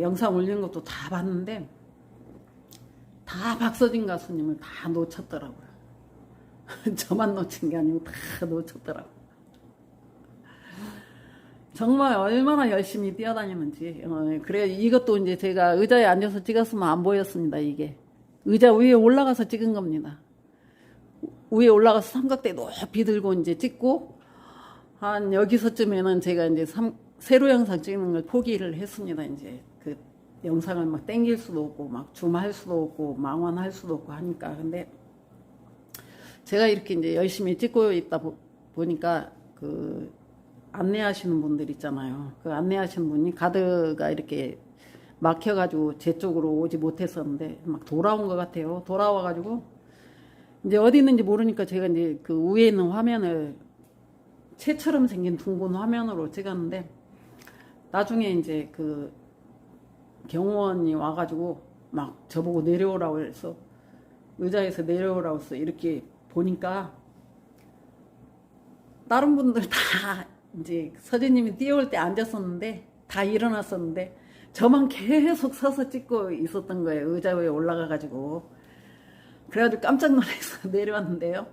영상 올리는 것도 다 봤는데 다 박서진 가수님을 다 놓쳤더라고요. 저만 놓친 게 아니고 다 놓쳤더라고요. 정말 얼마나 열심히 뛰어다니는지. 그래 이것도 이제 제가 의자에 앉아서 찍었으면 안 보였습니다. 이게 의자 위에 올라가서 찍은 겁니다. 위에 올라가서 삼각대 높이 들고 이제 찍고 한 여기서쯤에는 제가 이제 세로 영상 찍는 걸 포기를 했습니다. 이제 그 영상을 막 땡길 수도 없고 막 줌할 수도 없고 망원할 수도 없고 하니까. 근데 제가 이렇게 이제 열심히 찍고 있다 보니까 그 안내하시는 분들 있잖아요. 그 안내하시는 분이 가드가 이렇게 막혀가지고 제 쪽으로 오지 못했었는데 막 돌아온 것 같아요. 돌아와가지고 이제 어디 있는지 모르니까 제가 이제 그 위에 있는 화면을 채처럼 생긴 둥근 화면으로 찍었는데 나중에 이제 그 경호원이 와가지고 막 저보고 내려오라고 해서 의자에서 내려오라고 해서 이렇게 보니까 다른 분들 다 이제 서진님이 뛰어올 때 앉았었는데 다 일어났었는데 저만 계속 서서 찍고 있었던 거예요. 의자 위에 올라가가지고. 그래가지고 깜짝 놀라서 내려왔는데요.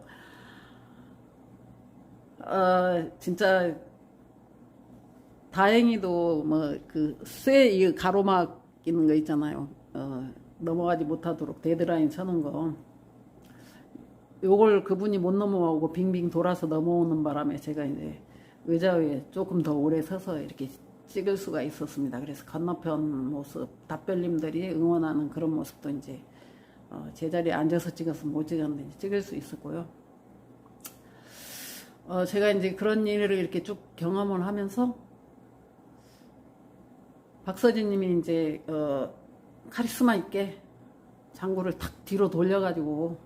진짜 다행히도 뭐 그 쇠 이 가로막 있는 거 있잖아요. 넘어가지 못하도록 데드라인 서는 거. 요걸 그분이 못 넘어가고 빙빙 돌아서 넘어오는 바람에 제가 이제 의자 위에 조금 더 오래 서서 이렇게 찍을 수가 있었습니다. 그래서 건너편 모습, 답변님들이 응원하는 그런 모습도 이제 제자리에 앉아서 찍어서 못 찍었는데 찍을 수 있었고요. 제가 이제 그런 일을 이렇게 쭉 경험을 하면서 박서진 님이 이제 카리스마 있게 장구를 탁 뒤로 돌려가지고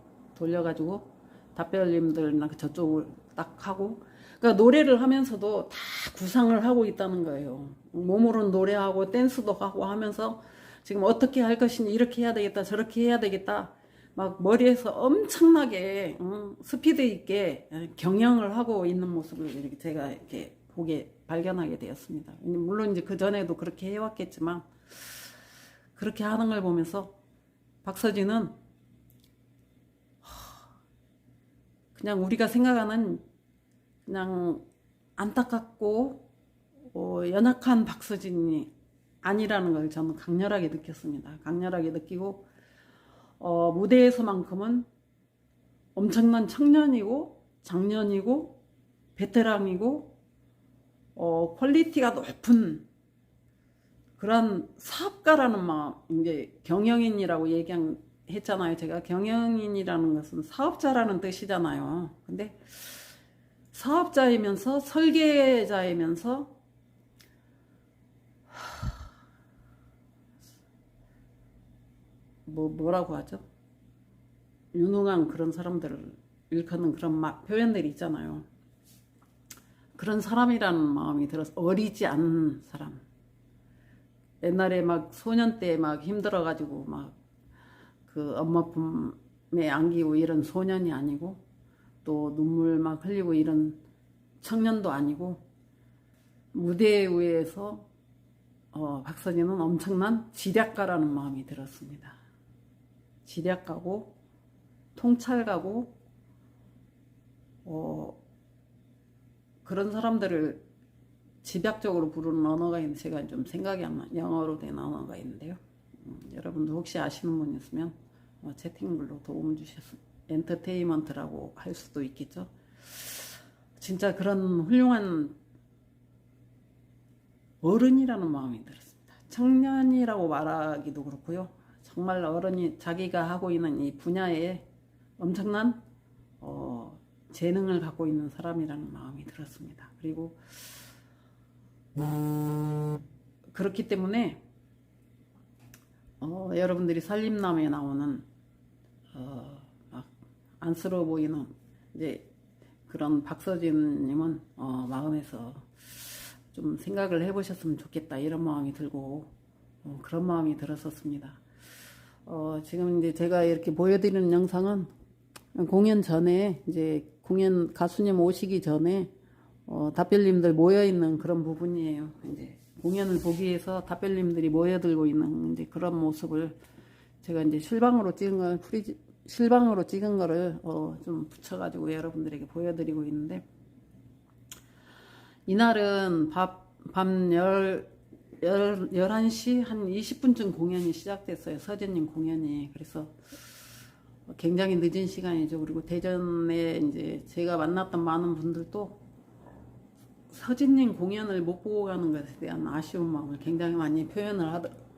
답변님들 저쪽을 딱 하고, 그러니까 노래를 하면서도 다 구상을 하고 있다는 거예요. 몸으로는 노래하고 댄스도 하고 하면서 지금 어떻게 할 것인지 이렇게 해야 되겠다 저렇게 해야 되겠다 막 머리에서 엄청나게 스피드 있게 경영을 하고 있는 모습을 이렇게 제가 이렇게 발견하게 되었습니다. 물론 이제 그 전에도 그렇게 해왔겠지만 그렇게 하는 걸 보면서 박서진은 그냥 우리가 생각하는 그냥 안타깝고 연약한 박서진이 아니라는 걸 저는 강렬하게 느꼈습니다. 강렬하게 느끼고 무대에서만큼은 엄청난 청년이고 장년이고 베테랑이고 퀄리티가 높은 그런 사업가라는 마음, 이제 경영인이라고 했잖아요. 제가 경영인이라는 것은 사업자라는 뜻이잖아요. 근데 사업자이면서 설계자이면서 뭐라고 하죠? 유능한 그런 사람들을 일컫는 그런 표현들이 있잖아요. 그런 사람이라는 마음이 들어서 어리지 않은 사람. 옛날에 막 소년 때 막 힘들어가지고 막 그 엄마 품에 안기고 이런 소년이 아니고 또 눈물 막 흘리고 이런 청년도 아니고 무대 위에서 박서진은 엄청난 지략가라는 마음이 들었습니다. 지략가고 통찰가고 그런 사람들을 집약적으로 부르는 언어가 있는데 제가 좀 생각이 안 나. 영어로 된 언어가 있는데요. 여러분도 혹시 아시는 분 있으면 채팅글로 도움 주셨으면 엔터테인먼트라고 할 수도 있겠죠. 진짜 그런 훌륭한 어른이라는 마음이 들었습니다. 청년이라고 말하기도 그렇고요. 정말 어른이 자기가 하고 있는 이 분야에 엄청난 재능을 갖고 있는 사람이라는 마음이 들었습니다. 그리고 그렇기 때문에 여러분들이 살림남에 나오는 막 안쓰러워 보이는 이제 그런 박서진님은 마음에서 좀 생각을 해보셨으면 좋겠다 이런 마음이 들고 그런 마음이 들었었습니다. 지금 이제 제가 이렇게 보여드리는 영상은 공연 전에 이제 공연 가수님 오시기 전에 답변님들 모여있는 그런 부분이에요. 이제 공연을 보기 위해서 답변님들이 모여들고 있는 이제 그런 모습을 제가 이제 실방으로 찍은 거를 좀 붙여가지고 여러분들에게 보여드리고 있는데, 이날은 밤 11시 한 20분쯤 공연이 시작됐어요. 서진님 공연이. 그래서 굉장히 늦은 시간이죠. 그리고 대전에 이제 제가 만났던 많은 분들도 서진님 공연을 못 보고 가는 것에 대한 아쉬운 마음을 굉장히 많이 표현을 하더라고요.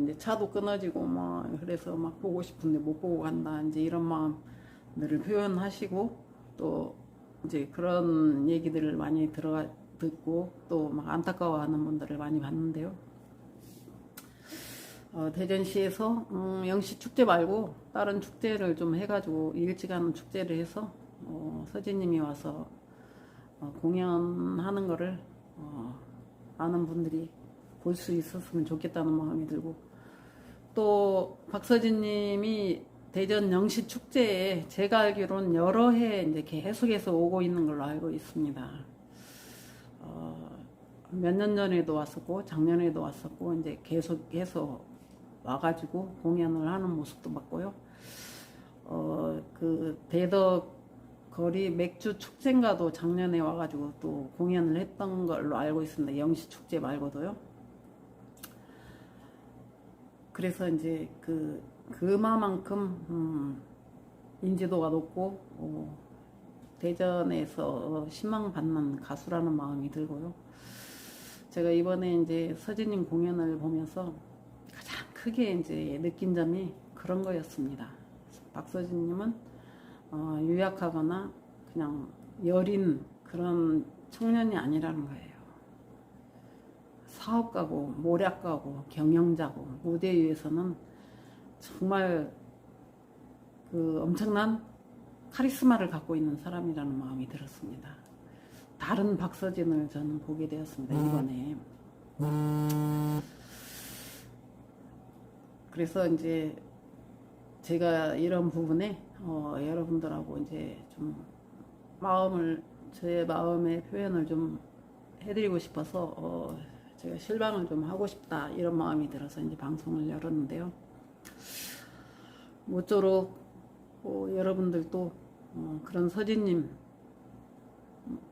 이제 차도 끊어지고 그래서 막 보고 싶은데 못 보고 간다 이제 이런 마음들을 표현하시고, 또 이제 그런 얘기들을 많이 듣고 또 막 안타까워하는 분들을 많이 봤는데요. 대전시에서 영시 축제 말고 다른 축제를 좀 해가지고 일찍 하는 축제를 해서 서진님이 와서 공연하는 거를 많은 분들이 볼 수 있었으면 좋겠다는 마음이 들고, 또 박서진님이 대전 영시축제에 제가 알기로는 여러 해 이제 계속해서 오고 있는 걸로 알고 있습니다. 몇 년 전에도 왔었고 작년에도 왔었고 이제 계속해서 와가지고 공연을 하는 모습도 봤고요. 그 대덕 거리 맥주 축제인가도 작년에 와가지고 또 공연을 했던 걸로 알고 있습니다. 영시 축제 말고도요. 그래서 이제 그만큼 인지도가 높고 대전에서 신망받는 가수라는 마음이 들고요. 제가 이번에 이제 서진님 공연을 보면서 가장 크게 이제 느낀 점이 그런 거였습니다. 박서진님은 유약하거나 그냥 여린 그런 청년이 아니라는 거예요. 사업가고 모략가고 경영자고 무대 위에서는 정말 그 엄청난 카리스마를 갖고 있는 사람이라는 마음이 들었습니다. 다른 박서진을 저는 보게 되었습니다, 이번에. 그래서 이제 제가 이런 부분에 여러분들하고 이제 좀 제 마음의 표현을 좀 해드리고 싶어서 제가 실방을 좀 하고 싶다 이런 마음이 들어서 이제 방송을 열었는데요. 모쪼록 여러분들도 그런 서진님,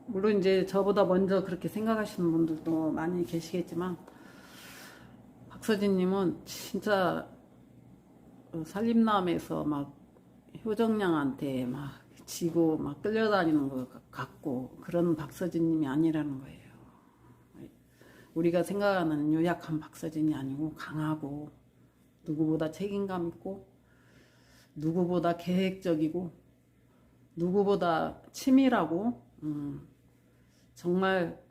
물론 이제 저보다 먼저 그렇게 생각하시는 분들도 많이 계시겠지만, 박서진님은 진짜 살림남에서 막 효정양한테 막 지고 막 끌려다니는 것 같고 그런 박서진님이 아니라는 거예요. 우리가 생각하는 요약한 박서진이 아니고 강하고 누구보다 책임감 있고 누구보다 계획적이고 누구보다 치밀하고 정말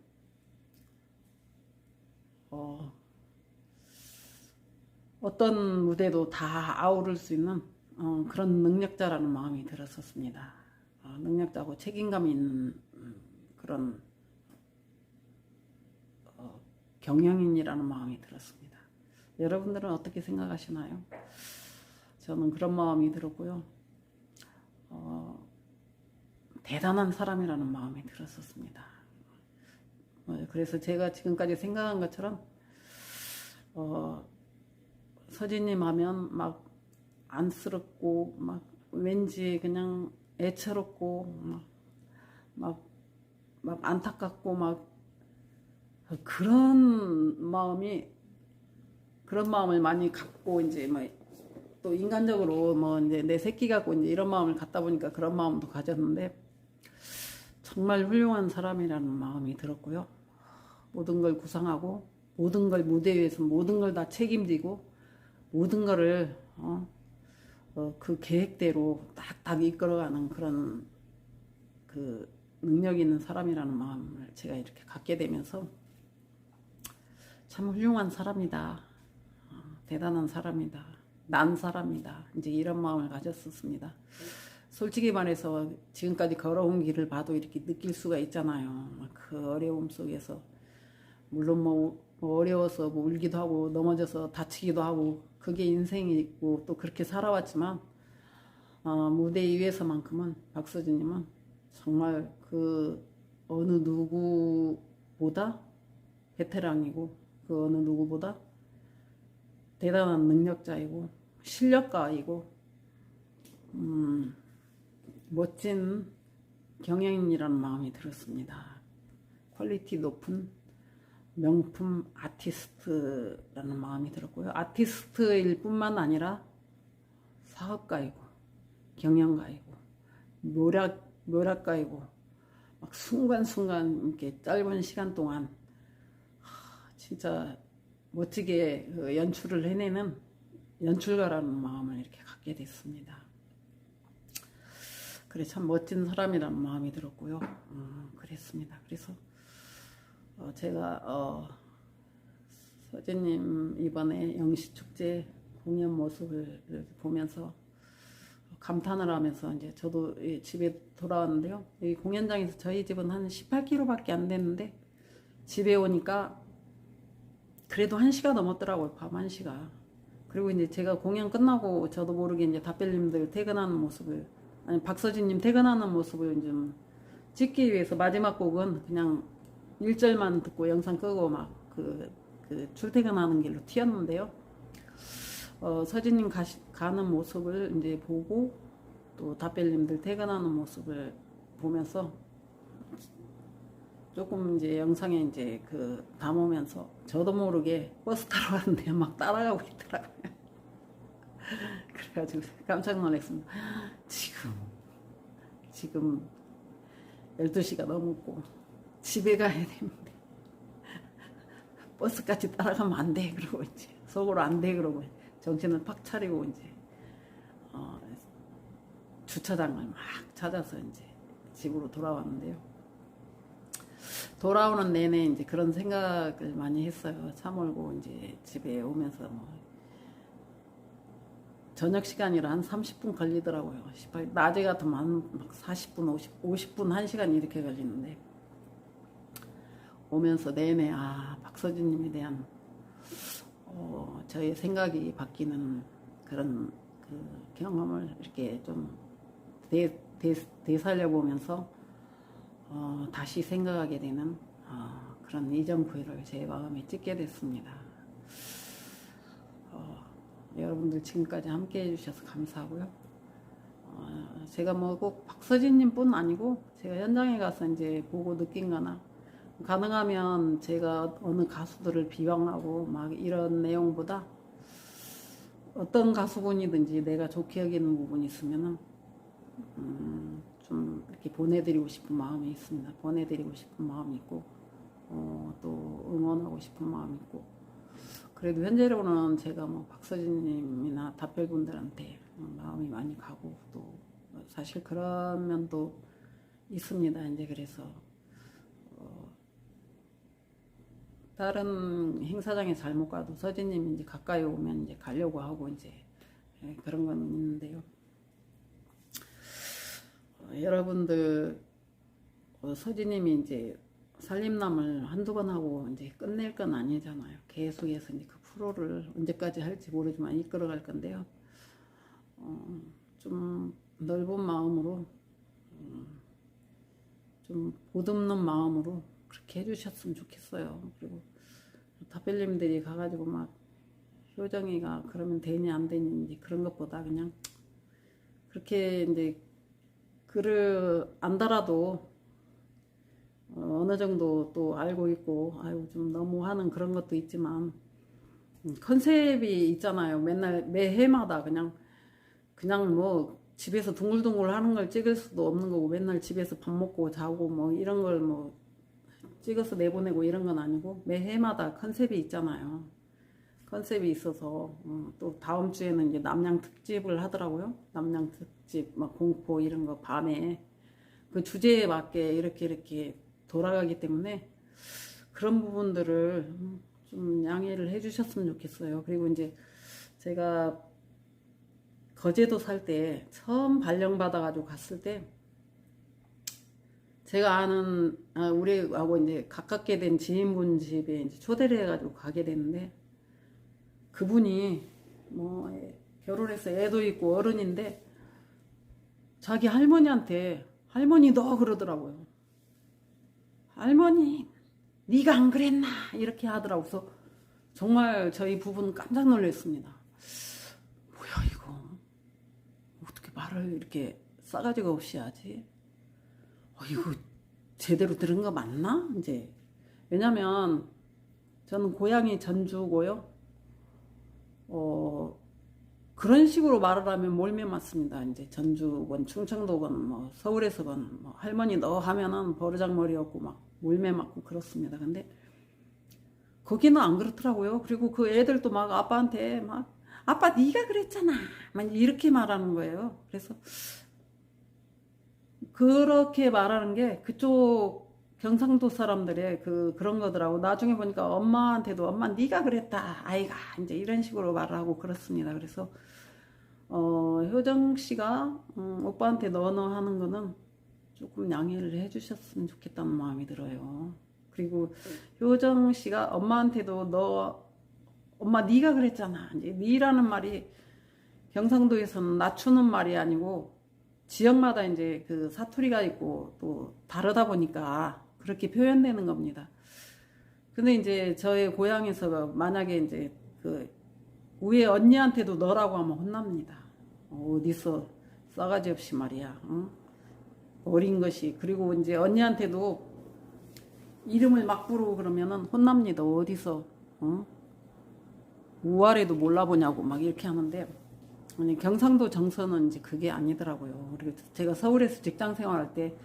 어떤 무대도 다 아우를 수 있는 그런 능력자라는 마음이 들었었습니다. 능력자고 책임감 있는 그런 경영인이라는 마음이 들었습니다. 여러분들은 어떻게 생각하시나요? 저는 그런 마음이 들었고요. 대단한 사람이라는 마음이 들었었습니다. 그래서 제가 지금까지 생각한 것처럼 서진님 하면 막 안쓰럽고 막 왠지 그냥 애처롭고 막 안타깝고 막 그런 마음을 많이 갖고 이제 또 인간적으로 이제 내 새끼 갖고 이제 이런 마음을 갖다 보니까 그런 마음도 가졌는데, 정말 훌륭한 사람이라는 마음이 들었고요. 모든 걸 구상하고 모든 걸 무대 위에서 모든 걸 다 책임지고 모든 거를 그 계획대로 딱딱 이끌어가는 그런 그 능력 있는 사람이라는 마음을 제가 이렇게 갖게 되면서 참 훌륭한 사람이다, 대단한 사람이다, 난 사람이다, 이제 이런 마음을 가졌었습니다. 솔직히 말해서 지금까지 걸어온 길을 봐도 이렇게 느낄 수가 있잖아요. 그 어려움 속에서 물론 어려워서 울기도 하고 넘어져서 다치기도 하고 그게 인생이고 또 그렇게 살아왔지만 무대 위에서만큼은 박서진님은 정말 그 어느 누구보다 베테랑이고 그 어느 누구보다 대단한 능력자이고 실력가이고 멋진 경영인이라는 마음이 들었습니다. 퀄리티 높은 명품 아티스트라는 마음이 들었고요. 아티스트일 뿐만 아니라 사업가이고 경영가이고 묘락가이고 막 순간순간 이렇게 짧은 시간 동안 진짜 멋지게 연출을 해내는 연출가라는 마음을 이렇게 갖게 됐습니다. 그래 참 멋진 사람이라는 마음이 들었고요. 그랬습니다. 그래서 제가 서진님 이번에 영시축제 공연 모습을 보면서 감탄을 하면서 이제 저도 집에 돌아왔는데요. 이 공연장에서 저희 집은 한 18km밖에 안 됐는데 집에 오니까 그래도 1시가 넘었더라고요. 밤 1시가. 그리고 이제 제가 공연 끝나고 저도 모르게 이제 답벨님들 퇴근하는 모습을, 아니 박서진님 퇴근하는 모습을 좀 찍기 위해서 마지막 곡은 그냥 1절만 듣고 영상 끄고 막 그 출퇴근하는 길로 튀었는데요. 서진님 가는 모습을 이제 보고 또 답벨님들 퇴근하는 모습을 보면서 조금 이제 영상에 이제 담으면서 저도 모르게 버스 타러 가는데 막 따라가고 있더라고요. 그래가지고 깜짝 놀랐습니다. 지금 12시가 넘었고 집에 가야 되는데 버스까지 따라가면 안 돼. 그러고 이제 속으로 안 돼. 그러고 정신을 팍 차리고 이제 주차장을 막 찾아서 이제 집으로 돌아왔는데요. 돌아오는 내내 이제 그런 생각을 많이 했어요. 차 몰고 이제 집에 오면서 뭐 저녁 시간이라 한 30분 걸리더라고요. 낮에 같으면 막 40분, 50분, 1시간 이렇게 걸리는데 오면서 내내 박서진님에 대한 저의 생각이 바뀌는 그런 경험을 이렇게 좀 되살려보면서 다시 생각하게 되는 그런 이정표를 제 마음에 찍게 됐습니다. 여러분들 지금까지 함께 해주셔서 감사하고요. 제가 뭐 꼭 박서진님 뿐 아니고 제가 현장에 가서 이제 보고 느낀 거나 가능하면 제가 어느 가수들을 비방하고 막 이런 내용보다 어떤 가수분이든지 내가 좋게 여기는 부분이 있으면은 좀 이렇게 보내드리고 싶은 마음이 있습니다. 보내드리고 싶은 마음이 있고 또 응원하고 싶은 마음이 있고 그래도 현재로는 제가 뭐 박서진님이나 답별분들한테 마음이 많이 가고 또 사실 그런 면도 있습니다. 이제 그래서 다른 행사장에 잘못 가도 서진님이 이제 가까이 오면 이제 가려고 하고 이제 그런 건 있는데요. 여러분들 서진님이 이제 살림남을 한두 번 하고 이제 끝낼 건 아니잖아요. 계속해서 이제 그 프로를 언제까지 할지 모르지만 이끌어갈 건데요. 좀 넓은 마음으로 좀 보듬는 마음으로 그렇게 해주셨으면 좋겠어요. 그리고 답벨님들이 가가지고 막 효정이가 그러면 되니 안 되니 이제 그런 것보다 그냥 그렇게 이제 글을 안 달아도 어느 정도 또 알고 있고 아유 좀 너무 하는 그런 것도 있지만 컨셉이 있잖아요. 맨날 매해마다 그냥 뭐 집에서 둥글둥글 하는 걸 찍을 수도 없는 거고 맨날 집에서 밥 먹고 자고 뭐 이런 걸 뭐 찍어서 내보내고 이런 건 아니고 매해마다 컨셉이 있잖아요. 컨셉이 있어서 또 다음 주에는 이제 남양 특집을 하더라고요. 남양 특집 막 공포 이런 거 밤에 그 주제에 맞게 이렇게 돌아가기 때문에 그런 부분들을 좀 양해를 해주셨으면 좋겠어요. 그리고 이제 제가 거제도 살 때 처음 발령받아가지고 갔을 때 제가 아는 우리하고 이제 가깝게 된 지인분 집에 이제 초대를 해가지고 가게 됐는데 그분이 뭐 결혼해서 애도 있고 어른인데 자기 할머니한테 할머니 너 그러더라고요. 할머니 네가 안 그랬나 이렇게 하더라고요. 그래서 정말 저희 부부는 깜짝 놀랐습니다. 뭐야 이거 어떻게 말을 이렇게 싸가지가 없이 하지? 이거 제대로 들은 거 맞나? 이제 왜냐면 저는 고향이 전주고요. 그런 식으로 말을 하면 몰매 맞습니다. 이제 전주건 충청도건 뭐 서울에서건 뭐 할머니 너 하면은 버르장머리였고 막 몰매 맞고 그렇습니다. 근데 거기는 안 그렇더라고요. 그리고 그 애들도 막 아빠한테 막 아빠 네가 그랬잖아 막 이렇게 말하는 거예요. 그래서 그렇게 말하는 게 그쪽 경상도 사람들의 그런 거더라고. 나중에 보니까 엄마한테도 엄마 네가 그랬다 아이가 이제 이런 식으로 말을 하고 그렇습니다. 그래서 효정 씨가 오빠한테 너너 하는 거는 조금 양해를 해주셨으면 좋겠다는 마음이 들어요. 그리고 효정 씨가 엄마한테도 너 엄마 네가 그랬잖아. 이제 니라는 말이 경상도에서는 낮추는 말이 아니고 지역마다 이제 그 사투리가 있고 또 다르다 보니까 그렇게 표현되는 겁니다. 근데 이제 저의 고향에서 만약에 이제 그 위에 언니한테도 너라고 하면 혼납니다. 어디서 싸가지 없이 말이야. 응? 어린 것이. 그리고 이제 언니한테도 이름을 막 부르고 그러면은 혼납니다. 어디서 우아래도 몰라보냐고 막 이렇게 하는데, 아니 경상도 정서는 이제 그게 아니더라고요. 그리고 제가 서울에서 직장 생활할 때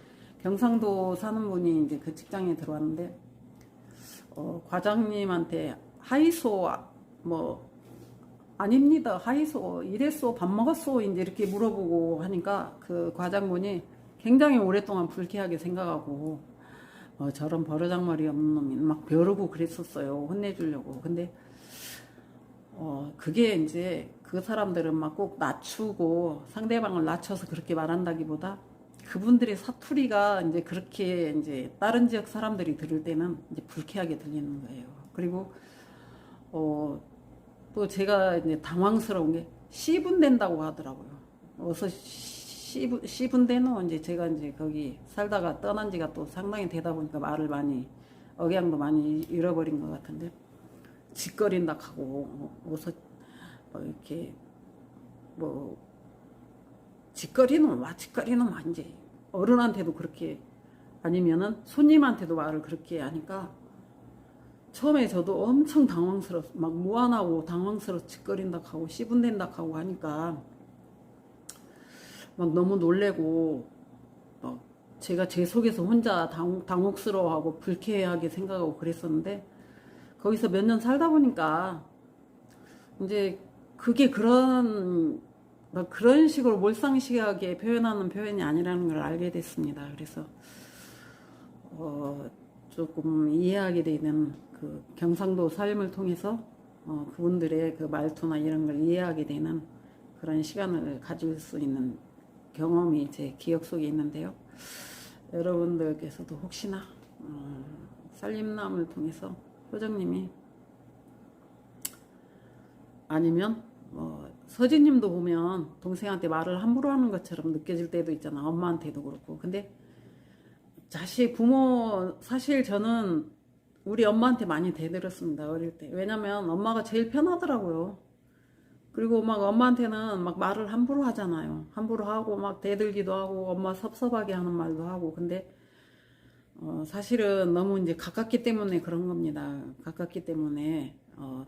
경상도 사는 분이 이제 그 직장에 들어왔는데 과장님한테 하이소 뭐 아닙니다. 하이소 이랬소 밥 먹었소 이제 이렇게 물어보고 하니까 그 과장분이 굉장히 오랫동안 불쾌하게 생각하고 저런 버르장머리 없는 놈이 막 벼르고 그랬었어요. 혼내주려고. 근데 그게 이제 그 사람들은 막 꼭 낮추고 상대방을 낮춰서 그렇게 말한다기보다 그분들의 사투리가 이제 그렇게 이제 다른 지역 사람들이 들을 때는 이제 불쾌하게 들리는 거예요. 그리고 또 제가 이제 당황스러운 게 씨분된다고 하더라고요. 어서 씨분대는 이제 제가 이제 거기 살다가 떠난 지가 또 상당히 되다 보니까 말을 많이 억양도 많이 잃어버린 것 같은데 짓거린다 하고 어서 이렇게 뭐 짓거리는 와 짓거리는 완지 어른한테도 그렇게 아니면은 손님한테도 말을 그렇게 하니까 처음에 저도 엄청 당황스러워 막 무안하고 당황스러워 짓거린다 하고 씨분댄다 하고 하니까 막 너무 놀래고 막 제가 제 속에서 혼자 당혹스러워하고 불쾌하게 생각하고 그랬었는데 거기서 몇 년 살다 보니까 이제 그게 그런 식으로 몰상식하게 표현하는 표현이 아니라는 걸 알게 됐습니다. 그래서 조금 이해하게 되는 그 경상도 삶을 통해서 그분들의 그 말투나 이런 걸 이해하게 되는 그런 시간을 가질 수 있는 경험이 제 기억 속에 있는데요. 여러분들께서도 혹시나 살림남을 통해서 효정님이 아니면 서진님도 보면 동생한테 말을 함부로 하는 것처럼 느껴질 때도 있잖아. 엄마한테도 그렇고. 근데 부모 사실 저는 우리 엄마한테 많이 대들었습니다. 어릴 때. 왜냐면 엄마가 제일 편하더라고요. 그리고 막 엄마한테는 막 말을 함부로 하잖아요. 함부로 하고 막 대들기도 하고 엄마 섭섭하게 하는 말도 하고. 근데 사실은 너무 이제 가깝기 때문에 그런 겁니다. 가깝기 때문에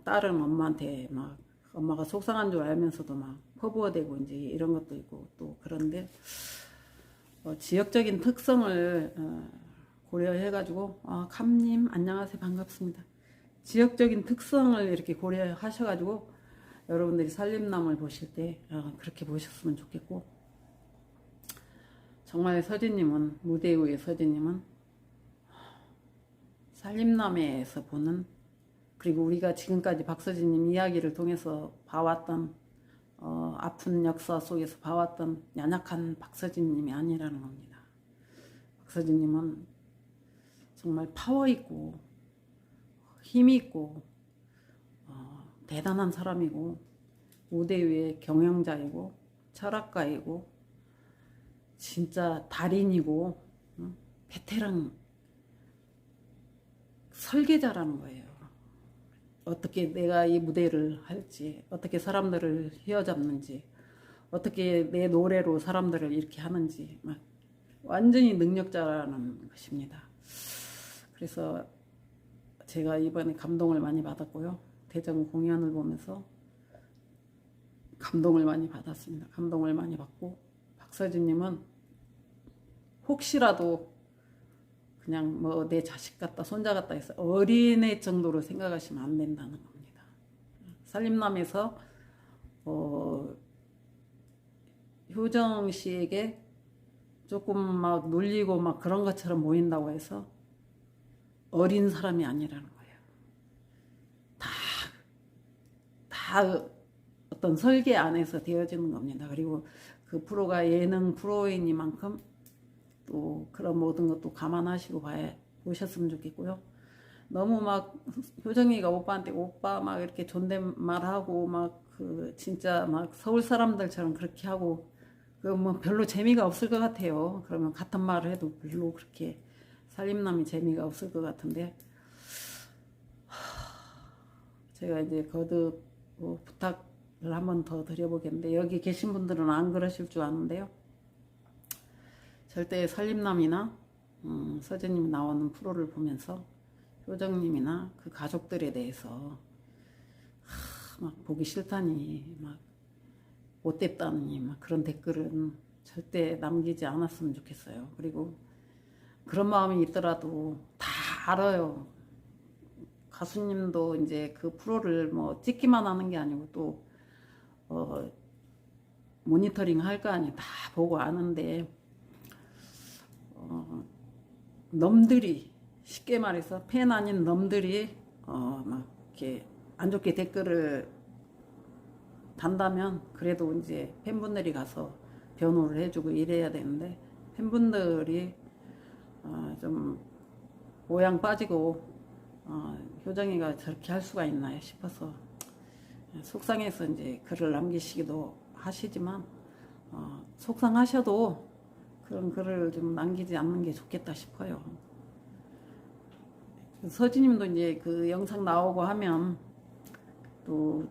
딸은 엄마한테 막 엄마가 속상한 줄 알면서도 막 퍼부어대고 이제 이런 것도 있고 또 그런데 지역적인 특성을 고려해가지고 감님 안녕하세요 반갑습니다. 지역적인 특성을 이렇게 고려하셔가지고 여러분들이 살림남을 보실 때 그렇게 보셨으면 좋겠고 정말 서진님은 무대 위의 서진님은 살림남에서 보는 그리고 우리가 지금까지 박서진님 이야기를 통해서 봐왔던 아픈 역사 속에서 봐왔던 연약한 박서진님이 아니라는 겁니다. 박서진님은 정말 파워 있고 힘 있고 대단한 사람이고 무대 위의 경영자이고 철학가이고 진짜 달인이고 베테랑 설계자라는 거예요. 어떻게 내가 이 무대를 할지, 어떻게 사람들을 휘어잡는지, 어떻게 내 노래로 사람들을 이렇게 하는지 막 완전히 능력자라는 것입니다. 그래서 제가 이번에 감동을 많이 받았고요. 대전 공연을 보면서 감동을 많이 받았습니다. 감동을 많이 받고 박서진님은 혹시라도 그냥 뭐 내 자식 같다 손자 같다 해서 어린애 정도로 생각하시면 안 된다는 겁니다. 살림남에서 효정 씨에게 조금 막 놀리고 막 그런 것처럼 보인다고 해서 어린 사람이 아니라는 거예요. 다 어떤 설계 안에서 되어지는 겁니다. 그리고 그 프로가 예능 프로이니만큼 또 그런 모든 것도 감안하시고 보셨으면 좋겠고요. 너무 막 효정이가 오빠한테 오빠 막 이렇게 존댓말하고 막 그 진짜 막 서울 사람들처럼 그렇게 하고 그 뭐 별로 재미가 없을 것 같아요. 그러면 같은 말을 해도 별로 그렇게 살림남이 재미가 없을 것 같은데 제가 이제 거듭 부탁을 한번 더 드려보겠는데 여기 계신 분들은 안 그러실 줄 아는데요. 절대 살림남이나 서재님이 나오는 프로를 보면서 효정님이나 그 가족들에 대해서 막 보기 싫다니 막 못됐다니 막 그런 댓글은 절대 남기지 않았으면 좋겠어요. 그리고 그런 마음이 있더라도 다 알아요. 가수님도 이제 그 프로를 뭐 찍기만 하는 게 아니고 또 모니터링 할 거 아니 다 보고 아는데 놈들이 쉽게 말해서 팬 아닌 놈들이 막 이렇게 안 좋게 댓글을 단다면 그래도 이제 팬분들이 가서 변호를 해주고 이래야 되는데 팬분들이 좀 모양 빠지고 효정이가 저렇게 할 수가 있나 싶어서 속상해서 이제 글을 남기시기도 하시지만 속상하셔도 그런 글을 좀 남기지 않는 게 좋겠다 싶어요. 서진님도 이제 그 영상 나오고 하면 또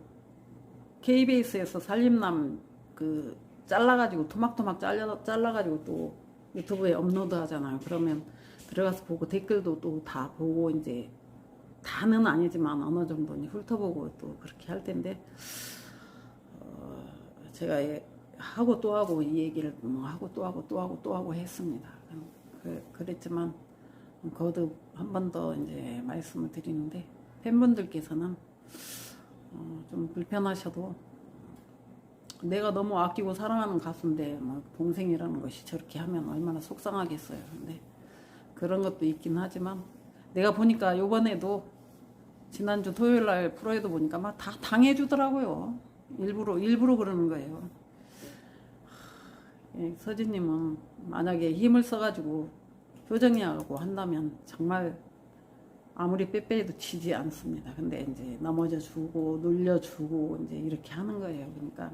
KBS에서 살림남 그 잘라가지고 토막토막 잘라가지고 또 유튜브에 업로드 하잖아요. 그러면 들어가서 보고 댓글도 또 다 보고 이제 다는 아니지만 어느 정도는 훑어보고 또 그렇게 할 텐데 제가 하고 또 하고 이 얘기를 하고 또 하고 또 하고 또 하고 했습니다. 그랬지만 거듭 한 번 더 이제 말씀을 드리는데 팬분들께서는 좀 불편하셔도 내가 너무 아끼고 사랑하는 가수인데 막 동생이라는 것이 저렇게 하면 얼마나 속상하겠어요. 근데 그런 것도 있긴 하지만 내가 보니까 요번에도 지난주 토요일날 프로에도 보니까 막 다 당해주더라고요. 일부러 그러는 거예요. 서진님은 만약에 힘을 써가지고 효정이하고 한다면 정말 아무리 빼빼도 치지 않습니다. 근데 이제 넘어져 주고 놀려주고 이제 이렇게 하는 거예요. 그러니까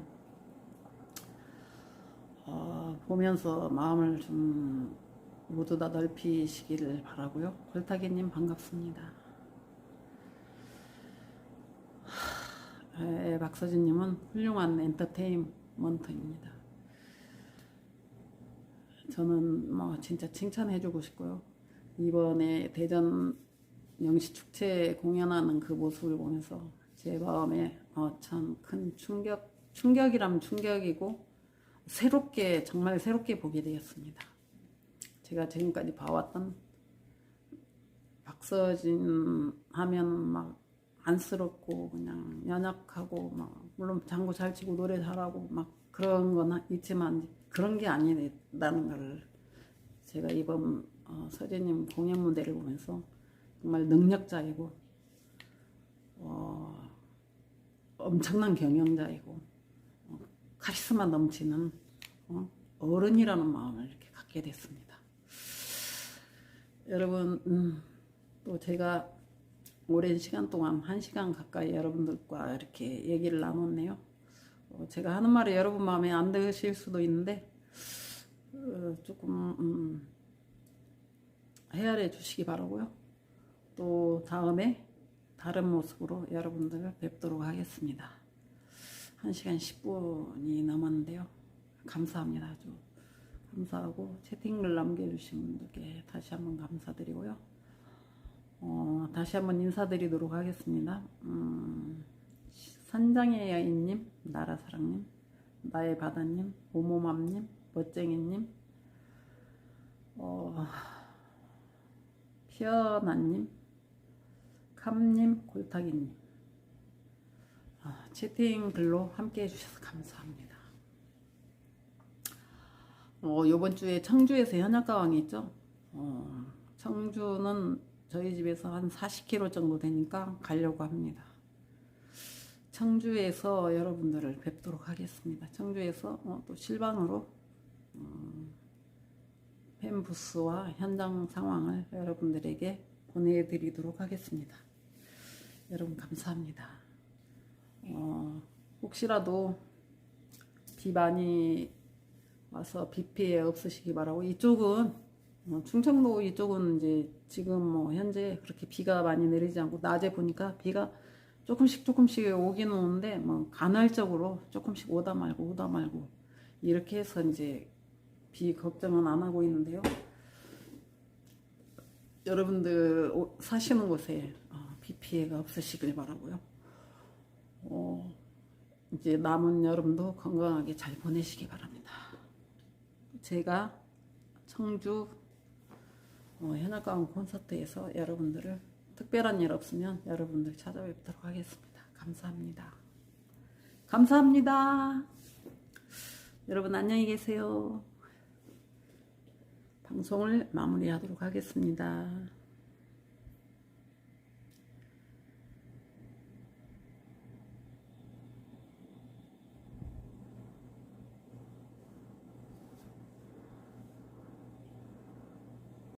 보면서 마음을 좀 모두 다 넓히시기를 바라고요. 골타기님 반갑습니다. 박서진님은 훌륭한 엔터테인먼트입니다. 저는 뭐 진짜 칭찬해주고 싶고요. 이번에 대전 영시축제 공연하는 그 모습을 보면서 제 마음에 참 큰 충격이라면 충격이고 정말 새롭게 보게 되었습니다. 제가 지금까지 봐왔던 박서진 하면 막 안쓰럽고 그냥 연약하고 막 물론 장구 잘 치고 노래 잘하고 막 그런 건 있지만 그런 게 아니다는 걸 제가 이번 서재님 공연 무대를 보면서 정말 능력자이고 엄청난 경영자이고 카리스마 넘치는 어른이라는 마음을 이렇게 갖게 됐습니다. 여러분 또 제가 오랜 시간 동안 1시간 가까이 여러분들과 이렇게 얘기를 나눴네요. 제가 하는 말이 여러분 마음에 안 드실 수도 있는데 조금 헤아려 주시기 바라고요. 또 다음에 다른 모습으로 여러분들 뵙도록 하겠습니다. 1시간 10분이 넘었는데요. 감사합니다. 아주 감사하고 채팅글 남겨주신 분들께 다시 한번 감사드리고요. 다시 한번 인사드리도록 하겠습니다. 산장의 여인님, 나라사랑님, 나의 바다님, 오모맘님, 멋쟁이님, 피어나님, 캄님, 골타기님 채팅글로 함께 해주셔서 감사합니다. 요번 주에 청주에서 현악가왕이 있죠. 청주는 저희 집에서 한 40km 정도 되니까 가려고 합니다. 청주에서 여러분들을 뵙도록 하겠습니다. 청주에서 또 실방으로 팬부스와 현장 상황을 여러분들에게 보내드리도록 하겠습니다. 여러분 감사합니다. 혹시라도 비 많이 와서 비 피해 없으시기 바라고. 이쪽은 충청도 이쪽은 이제 지금 현재 그렇게 비가 많이 내리지 않고 낮에 보니까 비가 조금씩 오긴 오는데 간헐적으로 조금씩 오다 말고 이렇게 해서 이제 비 걱정은 안 하고 있는데요. 여러분들 사시는 곳에 비 피해가 없으시길 바라고요. 이제 남은 여름도 건강하게 잘 보내시기 바랍니다. 제가 청주 현악가왕 콘서트에서 여러분들을 특별한 일 없으면 여러분들 찾아뵙도록 하겠습니다. 감사합니다. 감사합니다. 여러분 안녕히 계세요. 방송을 마무리하도록 하겠습니다.